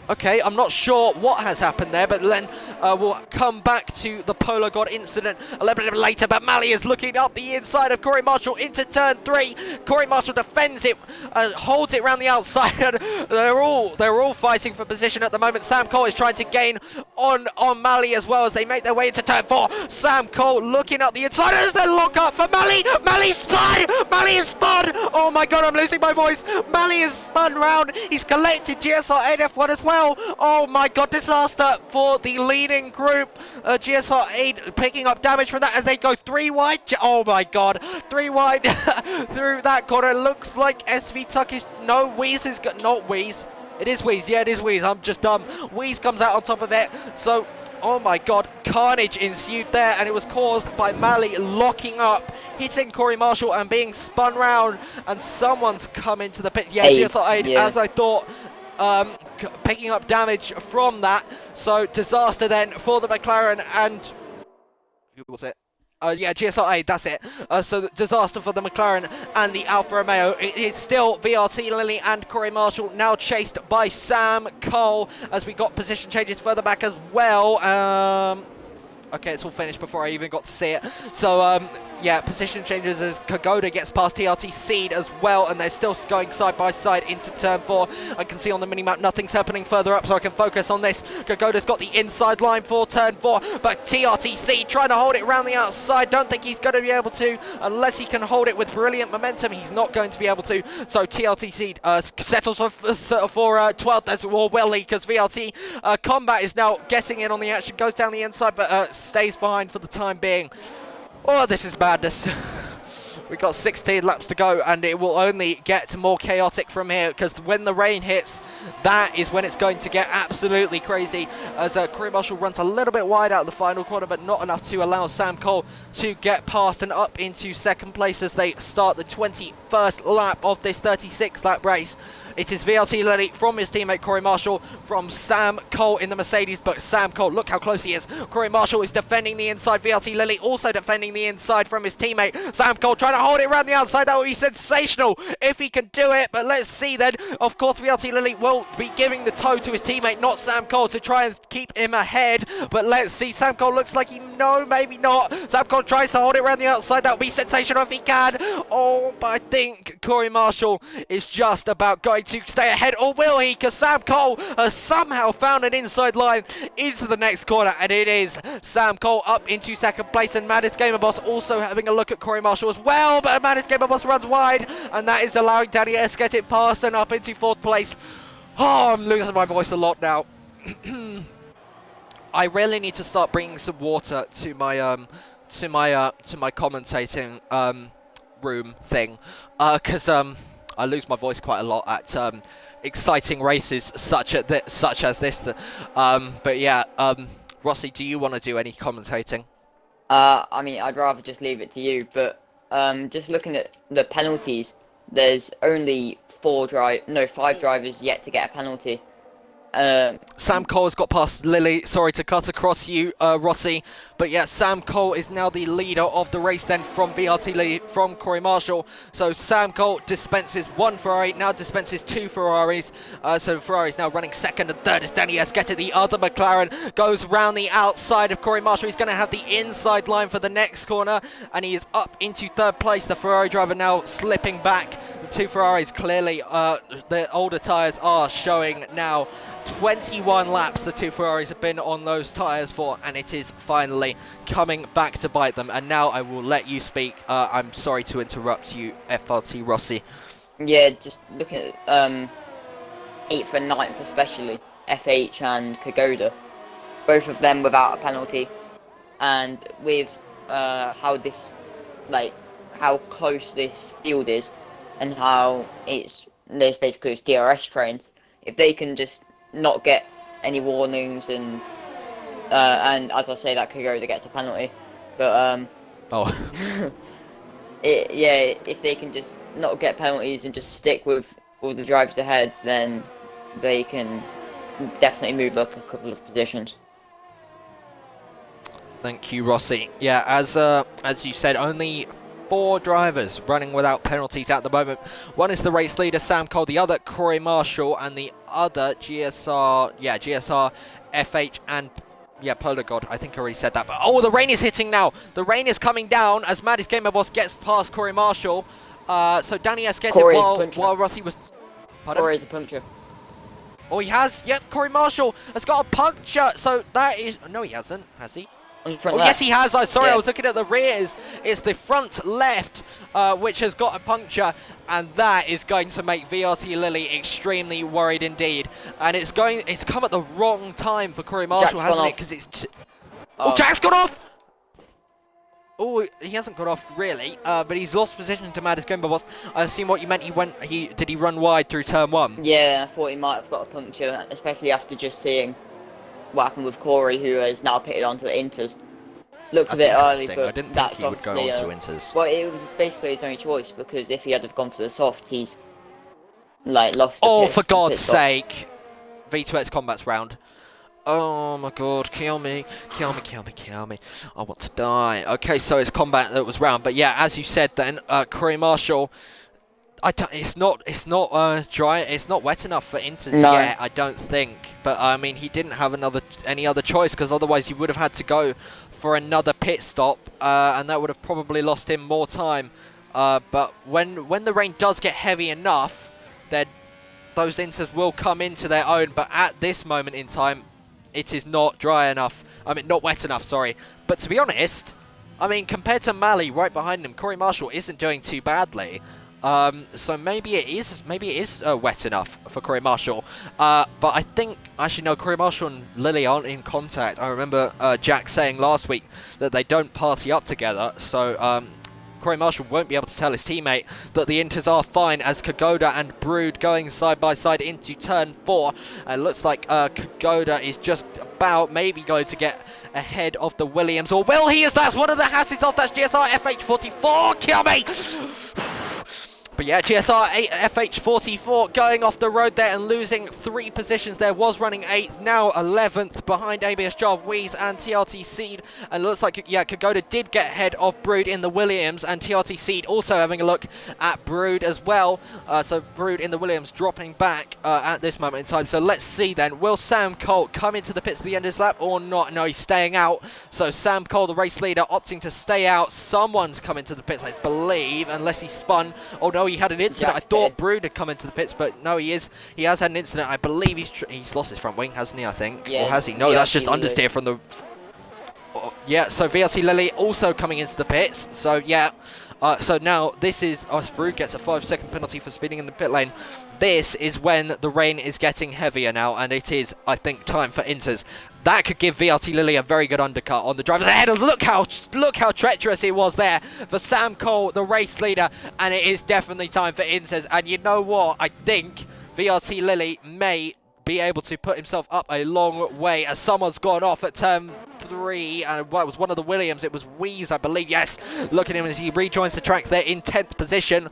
Okay, I'm not sure what has happened there, but then we'll come back to the Polo God incident a little bit later. But Malley is looking up the inside of Corey Marshall into turn 3. Corey Marshall defends it, holds it around the outside. And they're all fighting for position at the moment. Sam Cole is trying to gain on Malley as well as they make their way into turn 4. Sam Cole looking up the inside as they lock up for Malley. Malley spun! Malley is spun! Oh my god, I'm losing my voice. Malley is spun round. He's collected GSR 8F1 as well. Oh my god, disaster for the leading group. GSR 8 picking up damage from that as they go 3 wide. Oh my god, 3 wide through that corner. Looks like SV Tuck is... No, Wheeze is... Not Wheeze. It is Wheeze. Yeah, it is Wheeze. I'm just dumb. Wheeze comes out on top of it. So... Oh my god, carnage ensued there, and it was caused by Malley locking up, hitting Corey Marshall and being spun round, and someone's come into the pit. Yeah, GSR 8, as I thought, picking up damage from that. So disaster then for the McLaren, and who was it? Yeah, GSR 8, that's it. So the disaster for the McLaren and the Alfa Romeo. It is still VRT Lilly and Corey Marshall, now chased by Sam Cole, as we got position changes further back as well. Okay, it's all finished before I even got to see it. So, yeah, position changes as Kagoda gets past TRT Seed as well, and they're still going side by side into turn 4. I can see on the minimap nothing's happening further up, so I can focus on this. Kagoda's got the inside line for turn 4, but TRT Seed trying to hold it around the outside. Don't think he's going to be able to, unless he can hold it with brilliant momentum. He's not going to be able to. So TRT Seed settles for 12th as well, because VRT Combat is now getting in on the action, goes down the inside, but stays behind for the time being. Oh, this is madness. We've got 16 laps to go, and it will only get more chaotic from here, because when the rain hits, that is when it's going to get absolutely crazy, as Corey Marshall runs a little bit wide out of the final corner, but not enough to allow Sam Cole to get past and up into second place as they start the 21st lap of this 36-lap race. It is VRT Lilly from his teammate Corey Marshall, from Sam Cole in the Mercedes, but Sam Cole, look how close he is. Corey Marshall is defending the inside. VRT Lilly also defending the inside from his teammate. Sam Cole trying to hold it around the outside. That would be sensational if he can do it, but let's see then. Of course, VRT Lilly will be giving the toe to his teammate, not Sam Cole, to try and keep him ahead, but let's see. Sam Cole looks like he... No, maybe not. Sam Cole tries to hold it around the outside. That would be sensational if he can. Oh, but I think Corey Marshall is just about going to stay ahead, or will he? Because Sam Cole has somehow found an inside line into the next corner, and it is Sam Cole up into second place, and Maddis Gamer Boss also having a look at Corey Marshall as well, but Maddis Gamer Boss runs wide, and that is allowing Danny S get it past and up into 4th place. Oh, I'm losing my voice a lot now. I really need to start bringing some water to my commentating room thing, because I lose my voice quite a lot at exciting races such as this. But yeah, Rossi, do you want to do any commentating? I mean, I'd rather just leave it to you, but just looking at the penalties, there's only 5 drivers yet to get a penalty. Sam Cole has got past Lilly. Sorry to cut across you, Rossi. But yeah, Sam Cole is now the leader of the race then from VRT Lilly, from Corey Marshall. So Sam Cole dispenses one Ferrari, now dispenses two Ferraris. So Ferrari's now running second and third as Danny Esqueta, the other McLaren, goes round the outside of Corey Marshall. He's going to have the inside line for the next corner, and he is up into third place. The Ferrari driver now slipping back. The two Ferraris clearly, the older tyres are showing now. 21 laps the two Ferraris have been on those tyres for, and it is finally coming back to bite them. And now I will let you speak. I'm sorry to interrupt you, FRT Rossi. Yeah, just looking at 8th and 9th especially, FH and Kagoda, both of them without a penalty, and with how close this field is, and how there's basically DRS trains. If they can just not get any warnings, and as I say, that Kagoda gets a penalty, but if they can just not get penalties and just stick with all the drivers ahead, then they can definitely move up a couple of positions. Thank you, Rossi. Yeah, as you said, only 4 drivers running without penalties at the moment. One is the race leader, Sam Cole, the other, Corey Marshall, and the other, GSR, FH, and Polar God. I think I already said that. But, the rain is hitting now. The rain is coming down as Maddie's Gamer Boss gets past Corey Marshall. So Danny Esqueta, while Rossi was... Pardon? Corey's a puncture. Oh, he has? Yep, Corey Marshall has got a puncture. So that is... No, he hasn't. Has he? Yes, he has. Sorry, I was looking at the rears. It's the front left which has got a puncture, and that is going to make VRT Lilly extremely worried indeed. And it's come at the wrong time for Corey Marshall, hasn't it? Because it's... Jack's gone off! Oh, he hasn't got off really, but he's lost position to Maddis Gomba Boss. I assume what you meant, did he run wide through turn 1? Yeah, I thought he might have got a puncture, especially after just seeing what happened with Corey, who has now pitted onto the Inters. Looked a bit early, but I didn't think he would go on to Inters. Well, it was basically his only choice, because if he had have gone for the softs, he's lost the pits, for God's sake! V2X Combat's round. Oh my God, kill me. Kill me, kill me, kill me. I want to die. Okay, so it's combat that was round, but yeah, as you said then, Corey Marshall, it's not dry. It's not wet enough for Inter yet, I don't think. But I mean, he didn't have any other choice, because otherwise he would have had to go for another pit stop, and that would have probably lost him more time. But when the rain does get heavy enough, then those Inters will come into their own. But at this moment in time, it is not dry enough. I mean, not wet enough. Sorry. But to be honest, I mean, compared to Mali right behind him, Corey Marshall isn't doing too badly. So maybe it is wet enough for Corey Marshall. But I think, actually no, Corey Marshall and Lilly aren't in contact. I remember Jack saying last week that they don't party up together. So Corey Marshall won't be able to tell his teammate that the Inters are fine, as Kagoda and Brood going side by side into turn 4. And it looks like Kagoda is just about maybe going to get ahead of the Williams. Or will he? As that's one of the Hasses off. That's GSR FH44. Kill me! But yeah, GSR FH44 going off the road there and losing 3 positions there. Was running 8th, now 11th behind ABS Jarv, Wheeze and TRT Seed. And looks like, yeah, Kagoda did get ahead of Brood in the Williams, and TRT Seed also having a look at Brood as well. So Brood in the Williams dropping back at this moment in time. So let's see then, will Sam Cole come into the pits at the end of this lap or not? No, he's staying out. So Sam Cole, the race leader, opting to stay out. Someone's come into the pits, I believe, unless he spun. Oh no, he had an incident. I thought Brood had come into the pits, but no, he has had an incident. I believe he's lost his front wing, hasn't he? I think, or has he? No, that's just understeer from the. Yeah, so VRC Lilly also coming into the pits. So yeah, so now this is Brood gets a 5-second penalty for speeding in the pit lane. This is when the rain is getting heavier now, and it is, I think, time for Inters. That could give VRT Lilly a very good undercut on the drivers ahead. And look how treacherous it was there for Sam Cole, the race leader. And it is definitely time for Inters. And you know what? I think VRT Lilly may be able to put himself up a long way, as someone's gone off at turn 3, and it was one of the Williams. It was Wheeze, I believe. Yes, look at him as he rejoins the track there in 10th position.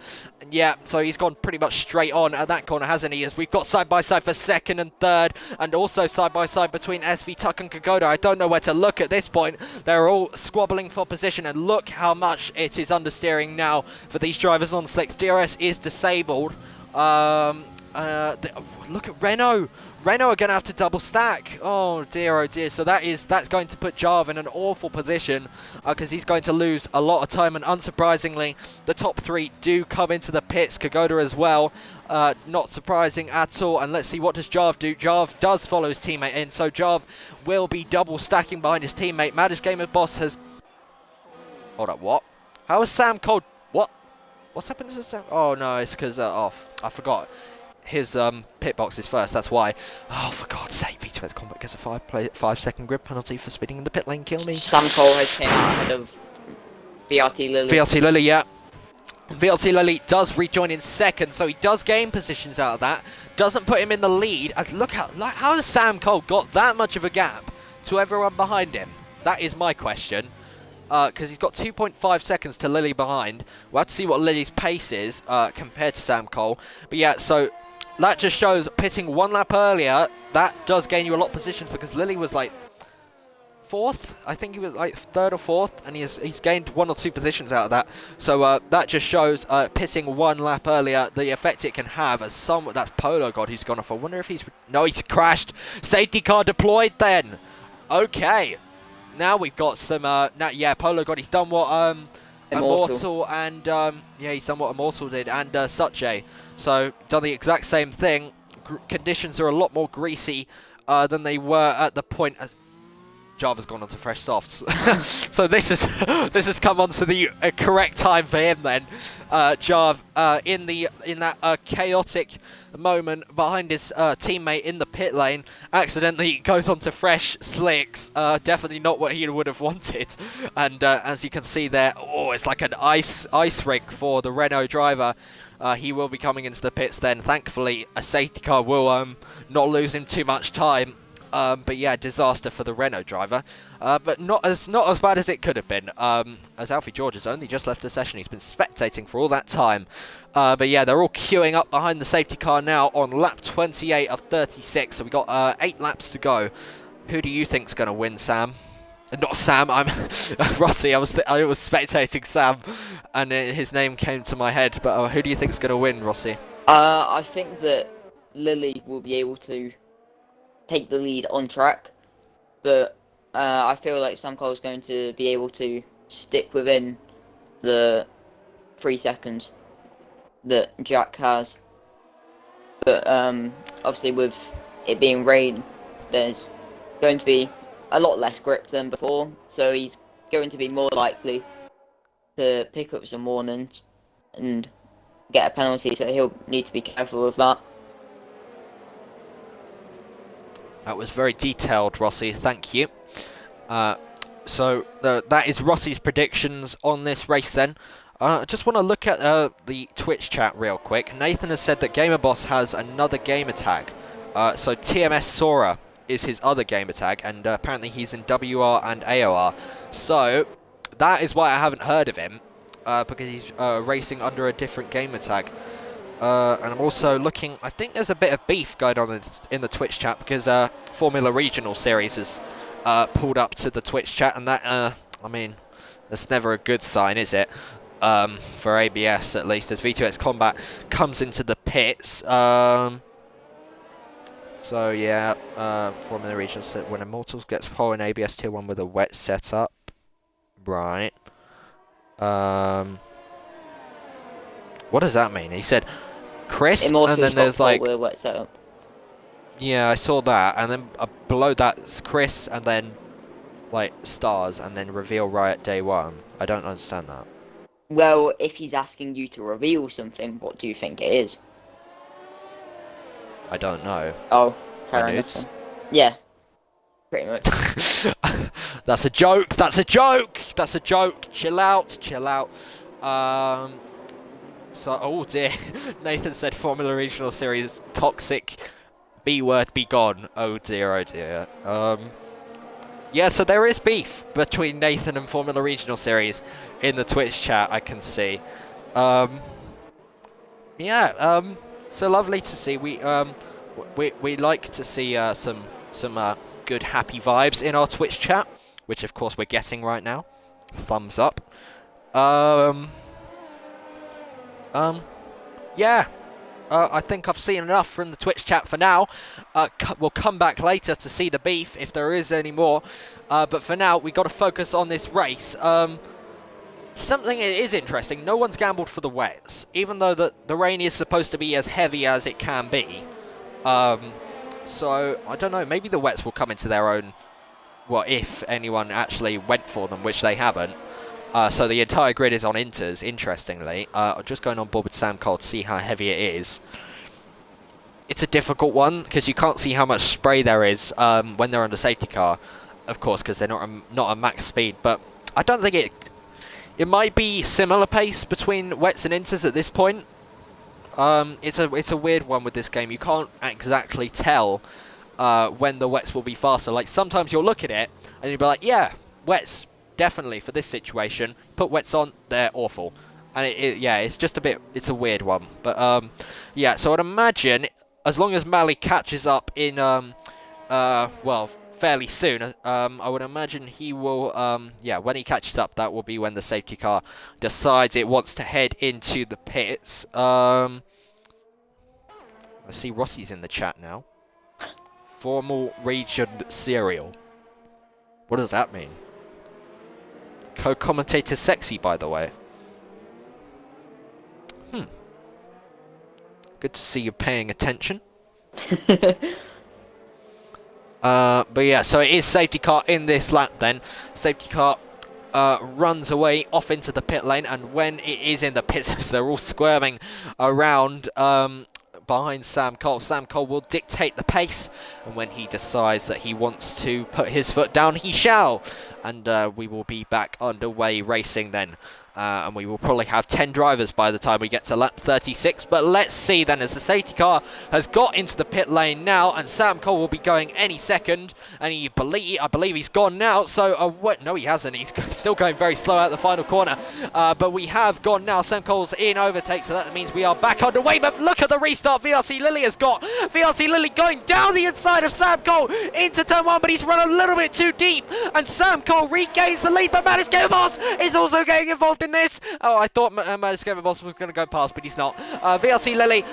Yeah, so he's gone pretty much straight on at that corner, hasn't he? As we've got side-by-side for second and third, and also side-by-side between SV Tuck and Kagoda. I don't know where to look at this point. They're all squabbling for position, and look how much it is understeering now for these drivers on slicks. DRS is disabled. Look at Renault. Renault are going to have to double stack. Oh dear. So that's going to put Jarv in an awful position because he's going to lose a lot of time. And unsurprisingly, the top three do come into the pits. Kagoda as well. Not surprising at all. And let's see, what does Jarv do? Jarv does follow his teammate in, so Jarv will be double stacking behind his teammate. Maddest Gamer Boss has... Hold up, what? How is Sam Cole... What? What's happened to Sam? Oh no, it's because I forgot. His pit box is first, that's why. Oh, for God's sake, V2X Combat gets a 5-second grid penalty for speeding in the pit lane. Kill me. Sam Cole has came out ahead of VRT Lily. VLT Lily, yeah. VLT Lily does rejoin in second, so he does gain positions out of that. Doesn't put him in the lead. Look how has Sam Cole got that much of a gap to everyone behind him? That is my question. Because he's got 2.5 seconds to Lily behind. We'll have to see what Lily's pace is compared to Sam Cole. But yeah, so that just shows pitting one lap earlier, that does gain you a lot of positions, because Lily was like fourth. I think he was like third or fourth, and he's gained 1 or 2 positions out of that. So that just shows pitting one lap earlier, the effect it can have. As that's Polo God who's gone off. I wonder if he's... No, he's crashed. Safety car deployed then. Okay. Now we've got some... yeah, Polo God, he's done what... Immortal and... yeah, he's done what Immortal did, and Suche. So, done the exact same thing. Conditions are a lot more greasy than they were at the point... Java's gone onto fresh softs. So this has come onto the correct time for him then. Jav in that chaotic moment behind his teammate in the pit lane, accidentally goes onto fresh slicks. Definitely not what he would have wanted. And as you can see there, oh, it's like an ice rig for the Renault driver. He will be coming into the pits then. Thankfully, a safety car will not lose him too much time. But yeah, disaster for the Renault driver. But not as bad as it could have been. As Alfie George has only just left the session. He's been spectating for all that time. But yeah, they're all queuing up behind the safety car now on lap 28 of 36. So we've got 8 laps to go. Who do you think's going to win, Sam? Not Sam, I'm Rossi. I was spectating Sam, and his name came to my head. But who do you think's going to win, Rossi? I think that Lily will be able to take the lead on track, but I feel like Sam Cole's going to be able to stick within the 3 seconds that Jack has. But obviously with it being rain, there's going to be a lot less grip than before, so he's going to be more likely to pick up some warnings and get a penalty, so he'll need to be careful of that. That was very detailed, Rossi. Thank you. So that is Rossi's predictions on this race then. I just want to look at the Twitch chat real quick. Nathan has said that GamerBoss has another gamer tag. So TMS Sora is his other gamer tag, and apparently he's in WR and AOR. So that is why I haven't heard of him, because he's racing under a different gamer tag. And I'm also looking... I think there's a bit of beef going on in the Twitch chat, because Formula Regional Series has pulled up to the Twitch chat, and that, I mean, that's never a good sign, is it? For ABS, at least, as V2X Combat comes into the pits. So, yeah, Formula Regional set when Immortals gets pole in ABS Tier 1 with a wet setup. Right. What does that mean? He said Chris, Immortals and then there's like... with a wet setup. Yeah, I saw that, and then below that is Chris, and then like stars, and then reveal right at day 1. I don't understand that. Well, if he's asking you to reveal something, what do you think it is? I don't know. Oh, fair enough. Then. Yeah, pretty much. That's a joke. That's a joke. That's a joke. Chill out. Chill out. So, oh dear. Nathan said Formula Regional Series toxic. B word be gone. Oh dear. Oh dear. Yeah, so there is beef between Nathan and Formula Regional Series in the Twitch chat, I can see. Yeah, so lovely to see. We like to see some good happy vibes in our Twitch chat, which of course we're getting right now. Thumbs up. Um, yeah. I think I've seen enough from the Twitch chat for now. We'll come back later to see the beef if there is any more. But for now, we got to focus on this race. Something that is interesting, no one's gambled for the wets, even though the rain is supposed to be as heavy as it can be. So, I don't know, maybe the wets will come into their own, well, if anyone actually went for them, which they haven't. So the entire grid is on inters, interestingly. Just going on board with Sam Cole to see how heavy it is. It's a difficult one, because you can't see how much spray there is when they're under safety car, of course, because they're not a max speed. But I don't think it might be similar pace between wets and inters at this point. It's a weird one with this game. You can't exactly tell when the wets will be faster. Like, sometimes you'll look at it, and you'll be like, yeah, wets. Definitely for this situation, put wets on, they're awful, and yeah, it's just it's a weird one. But yeah, so I'd imagine as long as Mali catches up in well, fairly soon, I would imagine he will yeah, when he catches up, that will be when the safety car decides it wants to head into the pits. I see Rossi's in the chat now. Formal region cereal. What does that mean? Co-commentator sexy, by the way. Good to see you paying attention. But yeah, so it is safety car in this lap then. Safety car runs away off into the pit lane, and when it is in the pits, they're all squirming around behind Sam Cole. Sam Cole will dictate the pace, and when he decides that he wants to put his foot down, he shall. And we will be back underway racing then. And we will probably have 10 drivers by the time we get to lap 36. But let's see then, as the safety car has got into the pit lane now, and Sam Cole will be going any second. And I believe he's gone now. So, what? No, he hasn't. He's still going very slow out the final corner. But we have gone now. Sam Cole's in overtake, so that means we are back underway. But look at the restart VRC Lilly has got. VRC Lilly going down the inside of Sam Cole into turn 1, but he's run a little bit too deep. And Sam Cole regains the lead, but Mattis Boss is also getting involved in this. Oh, I thought Mattis Boss was going to go past, but he's not. VRC Lilly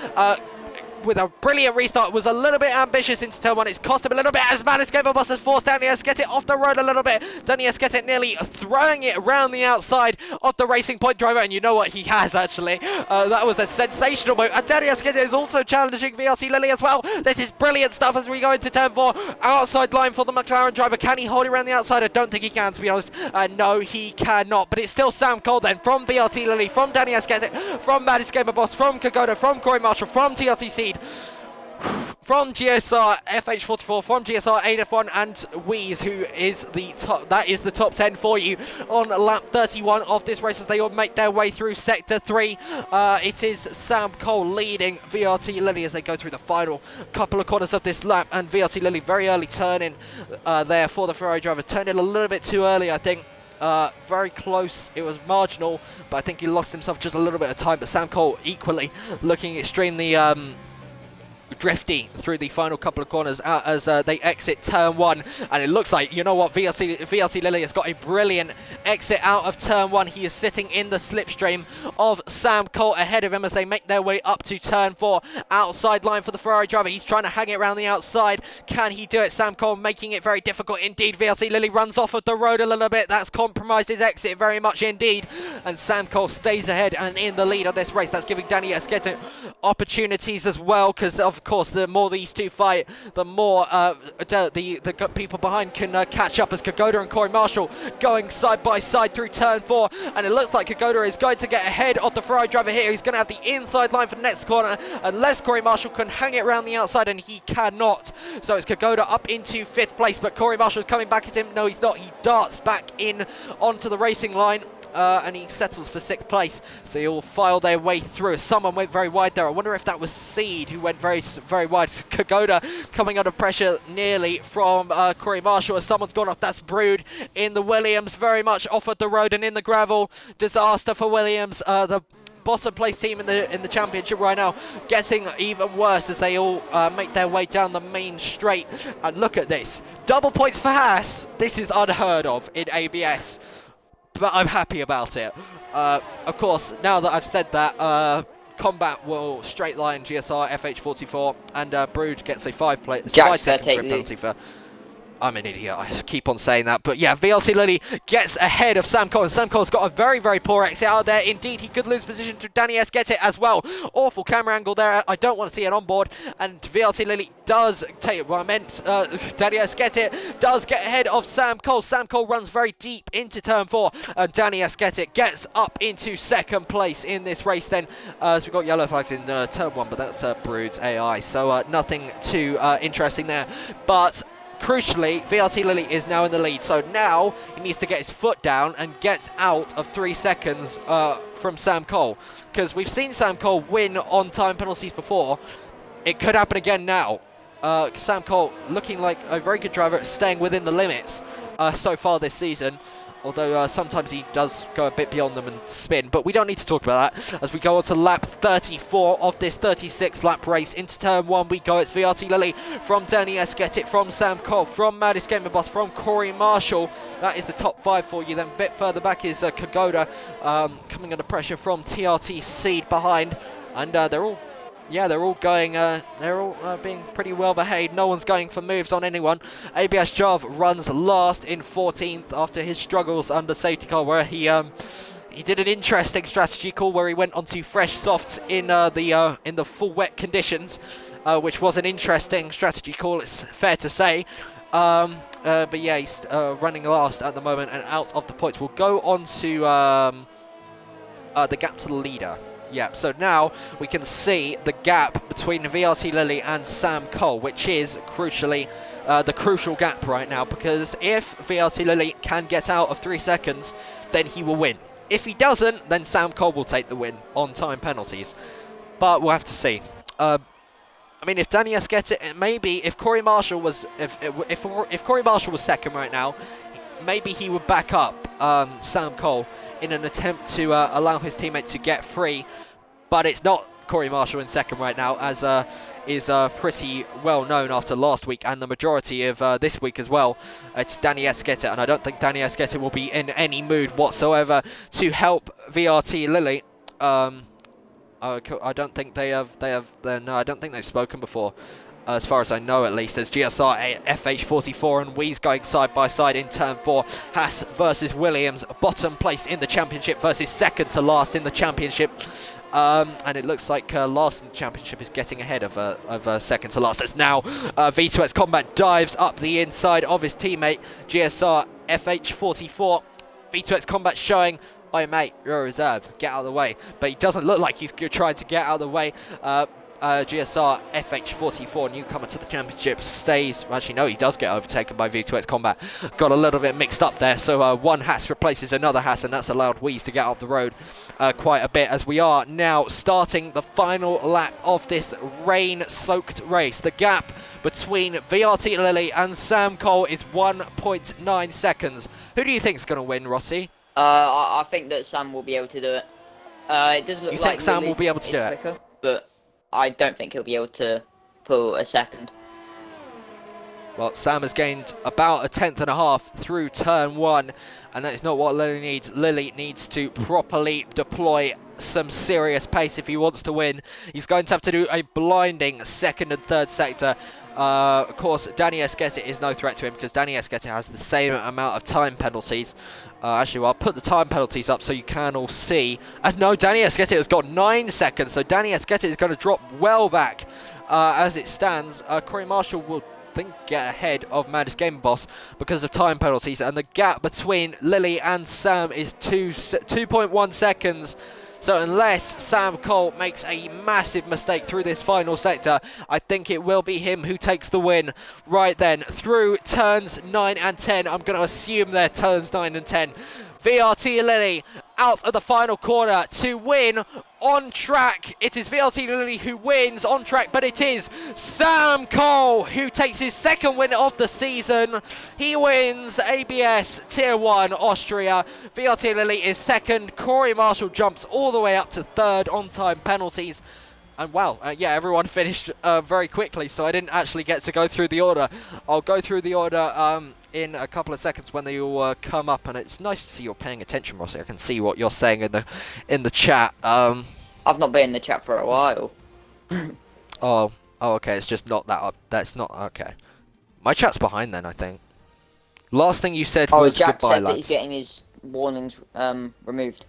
with a brilliant restart was a little bit ambitious into turn 1. It's cost him a little bit as Mattis Boss has forced Danny Esquette off the road a little bit. Danny Esquette nearly throwing it around the outside of the Racing Point driver, and you know what, he has actually. That was a sensational move. And Danny Esquette is also challenging VRC Lilly as well. This is brilliant stuff as we go into turn 4. Outside line for the McLaren driver. Can he hold it around the outside? I don't think he can, to be honest. No, he cannot. But it's still Sam Cole then from VRT Lilly, from Danny Esquette, from Mattis Boss, from Kagoda, from Corey Marshall, from TRT Seed, from GSR FH44, from GSR AF1, and Wheeze, who is the top. That is the top 10 for you on lap 31 of this race as they all make their way through sector 3. It is Sam Cole leading VRT Lilly as they go through the final couple of corners of this lap, and VRT Lilly very early turning there for the Ferrari driver. Turned in a little bit too early, I think. Very close, it was marginal, but I think he lost himself just a little bit of time. But Sam Cole equally looking extremely drifty through the final couple of corners as they exit turn 1, and it looks like, you know what, VRT Lilly has got a brilliant exit out of turn 1. He is sitting in the slipstream of Sam Cole ahead of him as they make their way up to turn 4. Outside line for the Ferrari driver, he's trying to hang it around the outside. Can he do it? Sam Cole making it very difficult indeed. VRT Lilly runs off of the road a little bit. That's compromised his exit very much indeed, and Sam Cole stays ahead and in the lead of this race. That's giving Danny Esquette opportunities as well, because of course the more these two fight, the more the people behind can catch up, as Kagoda and Corey Marshall going side by side through turn 4, and it looks like Kagoda is going to get ahead of the Ferrari driver here. He's going to have the inside line for the next corner unless Corey Marshall can hang it around the outside, and he cannot. So it's Kagoda up into 5th place, but Corey Marshall is coming back at him. No, he's not. He darts back in onto the racing line. And he settles for 6th place, so he'll file their way through. Someone went very wide there. I wonder if that was Seed who went very wide. Kagoda coming under pressure nearly from Corey Marshall as someone's gone off. That's Brood in the Williams, very much off of the road and in the gravel. Disaster for Williams. The bottom place team in the championship right now, getting even worse as they all make their way down the main straight. And look at this, double points for Haas. This is unheard of in ABS, but I'm happy about it. Of course, now that I've said that, Combat will straight line GSR FH44, and Brood gets a 5-second grid penalty for. I'm an idiot, I just keep on saying that. But yeah, VLC Lilly gets ahead of Sam Cole, and Sam Cole's got a very, very poor exit out there. Indeed, he could lose position to Danny Esquete as well. Awful camera angle there. I don't want to see it on board. And VLC Lilly does take, well, I meant Danny Esquete does get ahead of Sam Cole. Sam Cole runs very deep into turn 4, and Danny Esquete gets up into second place in this race then. So we've got yellow flags in turn 1, but that's Brood's AI. So nothing too interesting there. But crucially, VRT Lilly is now in the lead, so now he needs to get his foot down and get out of 3 seconds from Sam Cole, because we've seen Sam Cole win on time penalties before. It could happen again now. Sam Cole looking like a very good driver at staying within the limits so far this season, although sometimes he does go a bit beyond them and spin, but we don't need to talk about that. As we go on to lap 34 of this 36-lap race, into turn 1 we go. It's VRT Lilly from Danny Esquete, from Sam Cole, from Maddest Gamer Boss, from Corey Marshall. That is the top 5 for you. Then a bit further back is Kagoda, coming under pressure from TRT Seed behind, and they're all going, they're all being pretty well behaved. No one's going for moves on anyone. ABS Jav runs last in 14th after his struggles under safety car, where he did an interesting strategy call where he went onto fresh softs in the full wet conditions, which was an interesting strategy call, it's fair to say. But yeah, he's running last at the moment and out of the points. We'll go on to the gap to the leader. Yeah, so now we can see the gap between VRT Lilly and Sam Cole, which is crucially the crucial gap right now, because if VRT Lilly can get out of 3 seconds, then he will win. If he doesn't, then Sam Cole will take the win on time penalties. But we'll have to see. I mean, if Danny Esquete, maybe if Corey Marshall was if Corey Marshall was second right now, maybe he would back up Sam Cole in an attempt to allow his teammate to get free, but it's not Corey Marshall in second right now, as is pretty well known after last week and the majority of this week as well. It's Danny Esquete, and I don't think Danny Esquete will be in any mood whatsoever to help VRT Lilly. I don't think no, I don't think they've spoken before. As far as I know, at least. There's GSR FH44 and Weeze going side by side in turn 4. Haas versus Williams, bottom place in the championship versus second to last in the championship. And it looks like last in the championship is getting ahead of second to last. As now V2X Combat dives up the inside of his teammate, GSR FH44. V2X Combat showing, "Oi mate, you're a reserve, get out of the way." But he doesn't look like he's trying to get out of the way. GSR FH44, newcomer to the championship, stays. Actually, no, he does get overtaken by V2X Combat. Got a little bit mixed up there. So one Haas replaces another Haas, and that's allowed Weeze to get up the road quite a bit, as we are now starting the final lap of this rain-soaked race. The gap between VRT Lilly and Sam Cole is 1.9 seconds. Who do you think is going to win, Rossi? I think that Sam will be able to do it. It does look you like think Sam Lilly will be able to do quicker, it? But I don't think he'll be able to pull a second. Well, Sam has gained about a 10.5 through turn 1, and that is not what Lilly needs. Lilly needs to properly deploy some serious pace if he wants to win. He's going to have to do a blinding second and third sector. Of course, Danny Esquete is no threat to him, because Danny Esquete has the same amount of time penalties. Actually, well, I'll put the time penalties up so you can all see. And no, Danny Esquete has got 9 seconds, so Danny Esquete is going to drop well back as it stands. Corey Marshall will get ahead of Maddest Gamer Boss because of time penalties, and the gap between Lilly and Sam is 2.1 seconds. So unless Sam Cole makes a massive mistake through this final sector, I think it will be him who takes the win right then. Through turns 9 and 10, I'm going to assume they're turns 9 and 10. VRT Lilly out of the final corner to win on track. It is VLT Lily who wins on track, but it is Sam Cole who takes his second win of the season. He wins ABS Tier 1 Austria. VLT Lily is second. Corey Marshall jumps all the way up to third on time penalties. And wow, yeah, everyone finished very quickly, so I didn't actually get to go through the order. I'll go through the order in a couple of seconds when they all come up, and it's nice to see you're paying attention, Rossi. I can see what you're saying in the chat. I've not been in the chat for a while. Oh, okay. It's just not that up. That's not okay. My chat's behind then, I think. Last thing you said was Jack goodbye, said that lads. he's getting his warnings removed.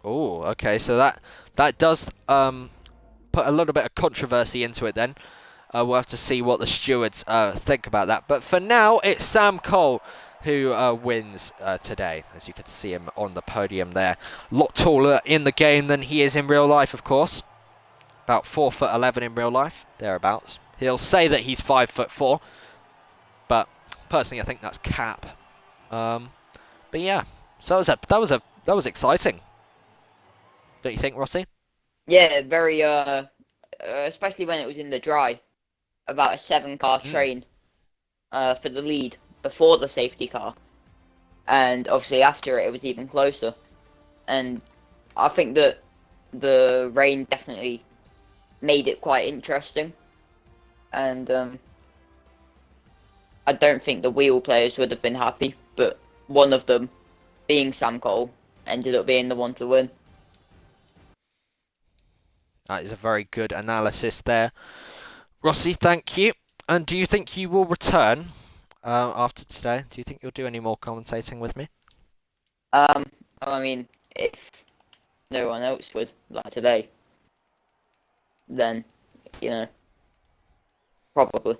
Oh, okay. So that does put a little bit of controversy into it then. We'll have to see what the stewards think about that. But for now, it's Sam Cole who wins today. As you can see him on the podium there. A lot taller in the game than he is in real life, of course. About 4'11" in real life, thereabouts. He'll say that he's 5'4", but personally I think that's cap. But yeah, so that was exciting. Don't you think, Rossi? Yeah, very especially when it was in the dry. About a 7-car train for the lead before the safety car. And obviously after it was even closer. And I think that the rain definitely made it quite interesting. And I don't think the wheel players would have been happy, but one of them, being Sam Cole, ended up being the one to win. That is a very good analysis there. Rossi, thank you. And do you think you will return after today? Do you think you'll do any more commentating with me? I mean, if no one else would, like today, then, you know, probably.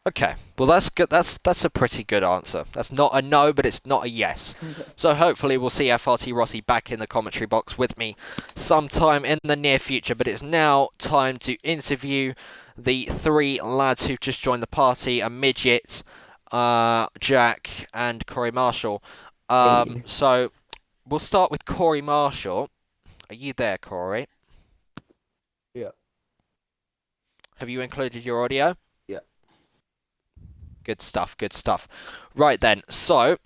Okay, well that's good. That's a pretty good answer. That's not a no, but it's not a yes. So hopefully we'll see FRT Rossi back in the commentary box with me sometime in the near future. But it's now time to interview the 3 lads who've just joined the party: a midget, Jack, and Corey Marshall. So we'll start with Corey Marshall. Are you there, Corey? Yeah. Have you included your audio? Yeah. Good stuff, good stuff. Right then, so I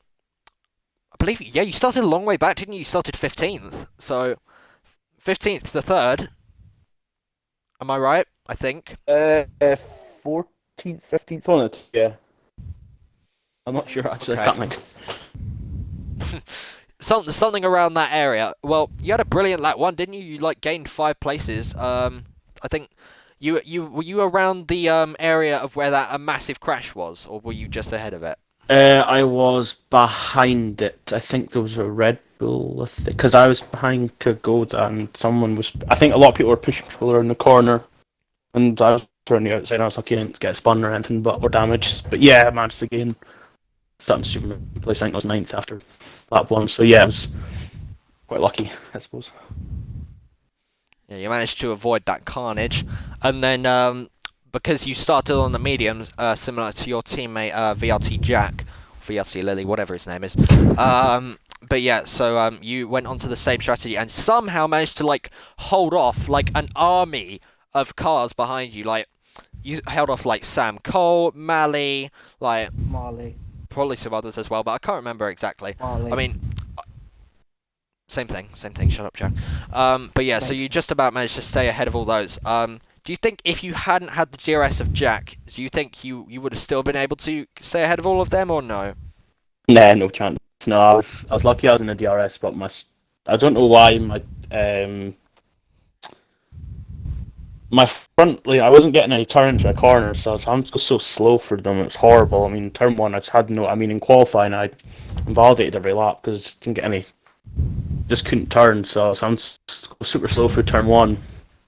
believe, yeah, you started a long way back, didn't you? You started 15th. So 15th to 3rd. Am I right? I think. 14th, 15th on it. Yeah. I'm not sure actually. Okay. I can't mind. Something around that area. Well, you had a brilliant lap 1, didn't you? You like gained 5 places. I think were you around the area of where that massive crash was, or were you just ahead of it? I was behind it. I think there was a Red Bull, because I was behind Kagoda and someone was. I think a lot of people were pushing people around the corner, and I was around the outside. I was lucky I didn't get spun or anything, or damaged. But yeah, I managed to gain something super place. I think I was 9th after lap 1. So yeah, I was quite lucky, I suppose. Yeah, you managed to avoid that carnage, and then because you started on the mediums, similar to your teammate VRT Jack, VRT Lily, whatever his name is. But yeah, so you went onto the same strategy and somehow managed to like hold off like an army of cars behind you. Like you held off like Sam Cole, Mally, like Marley. probably some others as well, but I can't remember exactly. Marley. I mean, same thing. Shut up, Jack. But yeah, so you just about managed to stay ahead of all those. Do you think if you hadn't had the GRS of Jack, do you think you would have still been able to stay ahead of all of them, or no? Nah, no chance. No, I was lucky I was in the DRS, but I don't know why my front, like, I wasn't getting any turns or corners, so I'm so slow for them. It was horrible. I mean, turn 1, I just had no. I mean, in qualifying, I invalidated every lap because I didn't get any. Just couldn't turn, so I'm super slow for turn 1,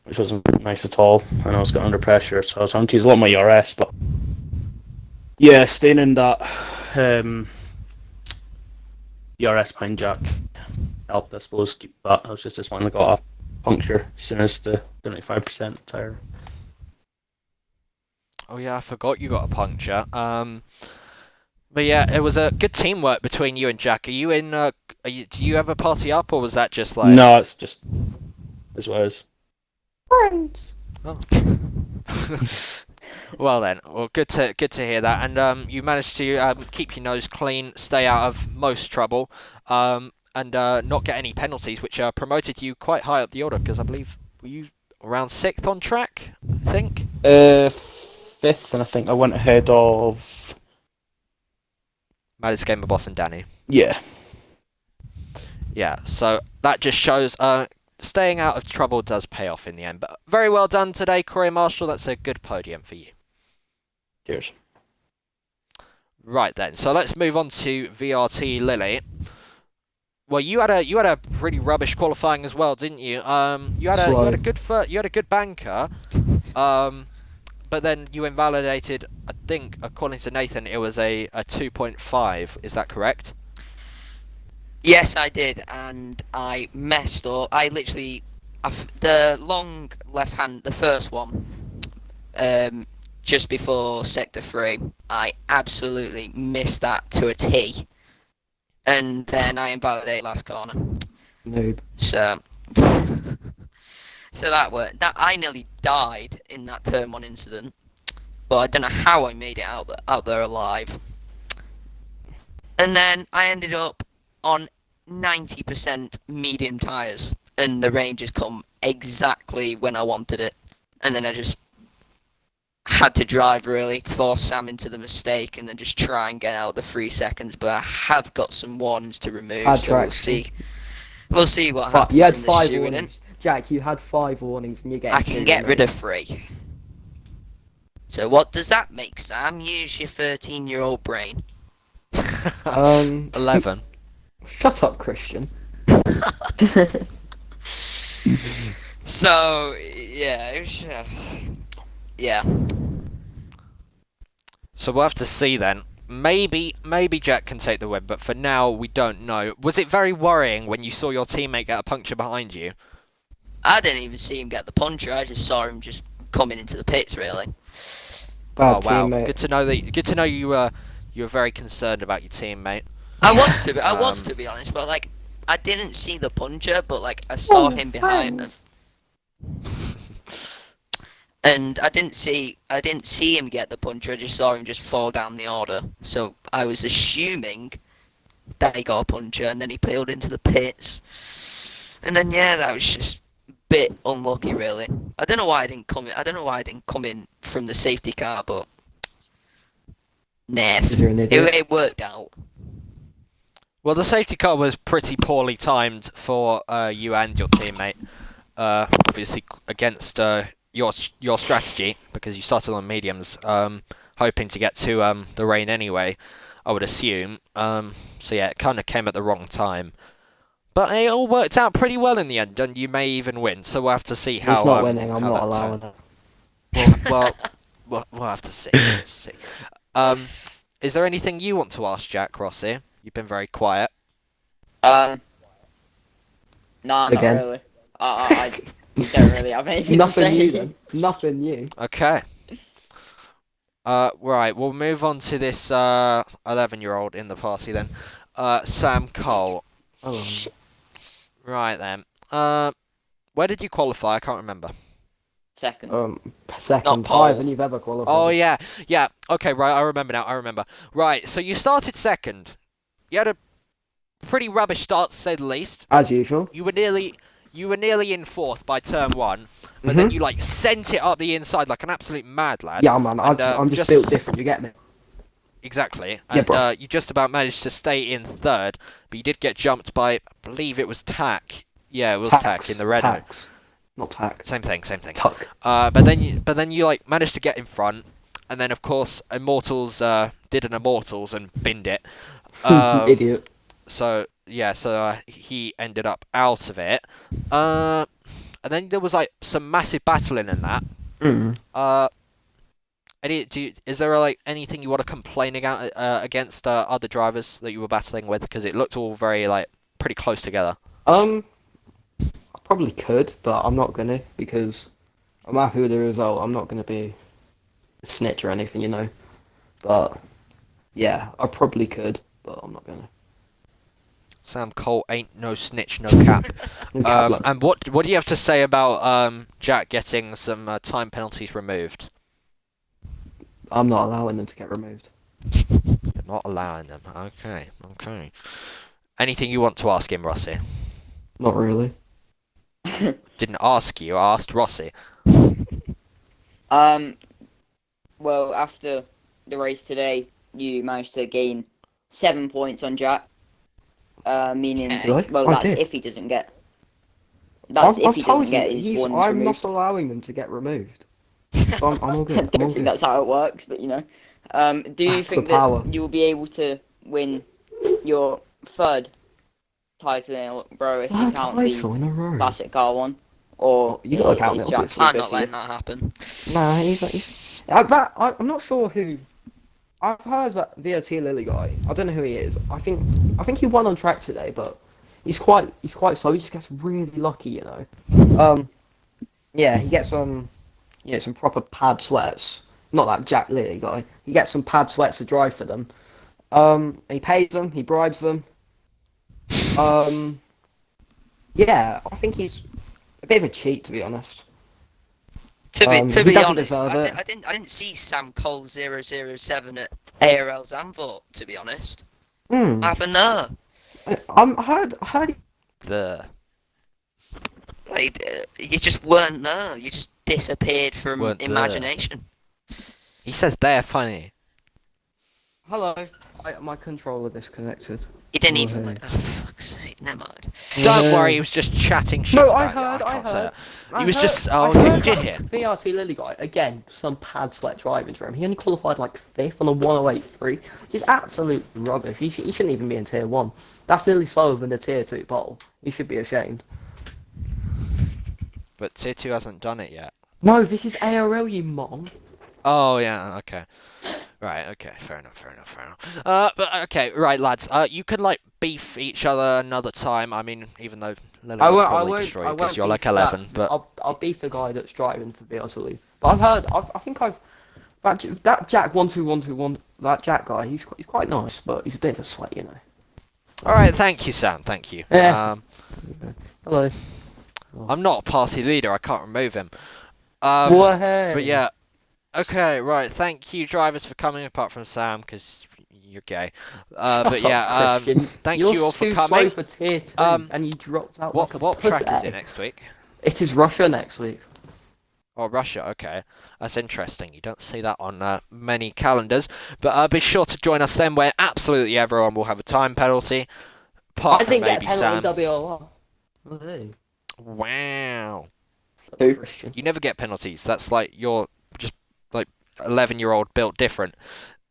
which wasn't nice at all, and I was getting under pressure, so I was having to use a lot of my ERS, but yeah, staying in that ERS behind Jack helped, I suppose, keep that. I was just this one that got a puncture as soon as the 75% tire. Oh yeah, I forgot you got a puncture. But yeah, it was a good teamwork between you and Jack. Are you in? Do you ever party up, or was that just like? No, it's just as well as. Friends. Oh. Well then, well good to hear that, and you managed to keep your nose clean, stay out of most trouble, and not get any penalties, which promoted you quite high up the order. Because I believe were you around sixth on track, I think. Fifth, and I think I went ahead of. Maddest Gamer Boss and Danny. Yeah. Yeah, so that just shows staying out of trouble does pay off in the end. But very well done today, Corey Marshall. That's a good podium for you. Cheers. Right then, so let's move on to VRT Lily. Well, you had a pretty rubbish qualifying as well, didn't you? You had a good banker, but then you invalidated. I think, according to Nathan, it was a 2.5. Is that correct? Yes, I did, and I messed up. I literally, the long left hand, the first one, just before sector 3, I absolutely missed that to a T, and then I invalidated last corner. Noob. So, so that I nearly died in that turn 1 incident, but I don't know how I made it out there alive. And then I ended up on 90% medium tyres, and the range has come exactly when I wanted it. And then I just had to drive, really, force Sam into the mistake, and then just try and get out the 3 seconds. But I have got some warnings to remove, Had so traction. we'll see what But happens. you had in this 5 shooting. warnings. Jack, you had 5 warnings and you get I can get rid of 3. So what does that make, Sam? Use your 13-year-old brain. 11. Shut up, Christian. So yeah, it was, yeah. So we'll have to see then. Maybe Jack can take the win, but for now we don't know. Was it very worrying when you saw your teammate get a puncture behind you? I didn't even see him get the puncher. I just saw him just coming into the pits, really. Bad Oh wow, teammate. good to know that. Good to know you were very concerned about your teammate. I was to be honest, but like I didn't see the puncher, but like I saw him behind him, and I didn't see him get the puncher. I just saw him just fall down the order. So I was assuming that he got a puncher, and then he peeled into the pits, and then yeah, that was just a bit unlucky, really. I don't know why I didn't come in. I don't know why I didn't come in from the safety car, but nah, You're an idiot. it worked out. Well, the safety car was pretty poorly timed for you and your teammate. Obviously against your strategy, because you started on mediums, hoping to get to the rain anyway, I would assume. So yeah, it kind of came at the wrong time. But it all worked out pretty well in the end, and you may even win. So we'll have to see how. He's not winning. I'm how not that allowing turns. it. We'll have to see. Let's see. Is there anything you want to ask Jack, Rossi? You've been very quiet. No, not Again. really. I don't really have anything to Nothing say. new then. Nothing new. Okay. Right, we'll move on to this 11-year-old in the party then. Sam Cole. Oh, Right then. Where did you qualify? I can't remember. Second. second Not pole. higher than you've ever qualified. Oh yeah. Okay, right. I remember now. I remember. Right. So you started second. You had a pretty rubbish start, to say the least. As usual. You were nearly in fourth by turn 1, but then you like sent it up the inside like an absolute mad lad. Yeah, man. And, I'm just built different. You get me? Exactly. Yeah, And bro. you just about managed to stay in third, but you did get jumped by, I believe it was Tack. Yeah, it was Tack in the red. Tax. Not tack. Same thing. Tuck. But then you like managed to get in front, and then of course Immortals did an Immortals and binned it. Idiot. So yeah, he ended up out of it. And then there was like some massive battling in that. Is there like anything you want to complain against other drivers that you were battling with? Because it looked all very like pretty close together. I probably could, but I'm not gonna because I'm happy with the result. I'm not gonna be a snitch or anything, you know. But Yeah, I probably could, but I'm not gonna. Sam Cole ain't no snitch, no cap. Cab luck. And what do you have to say about Jack getting some time penalties removed? I'm not allowing them to get removed. You're not allowing them. Okay, okay. Anything you want to ask him, Rossi? Not really. Didn't ask you, I asked Rossi. Well, after the race today, you managed to gain 7 points on Jack. Meaning, Did I? well, I that's did. if he doesn't get. That's if I've he told doesn't get you, his warnings I'm not removed. allowing them to get removed. So I'm all I good. I'm don't all think good. that's how it works, but you know. Do you The think power. that you will be able to win your third title in a row if you Third count the title in a row. classic car one? Or Oh, you gotta count is it, Jack obviously. too I'm good not for you? letting that happen. Nah, I'm not sure who. I've heard that VOT Lily guy. I don't know who he is. I think he won on track today, but he's quite slow. He just gets really lucky, you know. Yeah, he gets some proper pad sweats. Not that Jack Lily guy. He gets some pad sweats to drive for them. He pays them. He bribes them. Um, yeah, I think he's a bit of a cheat, to be honest. To He be doesn't honest, deserve it. I didn't see Sam Cole 007 at ARL Zandvoort, to be honest. Hmm. What happened there? I heard. The Like, you just weren't there. You just disappeared from Weren't there. imagination. He says they're funny. Hello. My controller disconnected. You didn't Oh, even hey. like. Oh, fuck's sake, never mind. Don't worry, he was just chatting shit. No, I about you. heard. I can't say heard. that. He was just. Oh, you did hear. VRT Lily guy again. Some pad sweat driving for him. He only qualified like fifth on a 108.3. He's absolute rubbish. He shouldn't even be in tier one. That's nearly slower than the tier two pole. He should be ashamed. But tier 2 hasn't done it yet. No, this is ARL, you mong. Oh yeah, okay. Right, okay, fair enough. But okay, right, lads. You can like beef each other another time. I mean, even though Lily will probably destroy you because you're like 11, but I'll beef the guy that's driving for VRT. But I think that Jack 12121 that Jack guy. He's quite nice, but he's a bit of a sweat, you know. all right. Thank you, Sam. Thank you. Yeah. Hello. I'm not a party leader. I can't remove him. Well, hey. But yeah. Okay, right. Thank you, drivers, for coming. Apart from Sam, because you're gay. Shut But up, yeah. Christian. Thank You're you all for too coming. slow for tier 2, and you dropped out What like a what track is pussy. it next week? It is Russia next week. Oh, Russia. Okay, that's interesting. You don't see that on many calendars. But be sure to join us then, where absolutely everyone will have a time penalty. Apart I from didn't get maybe penalty Sam. WOR. Oh, hey. Wow. Who? Christian. You never get penalties. That's like you're just like 11-year-old built different.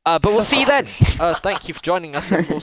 But we'll Shut see you up, then. Christian. Thank you for joining us, and we'll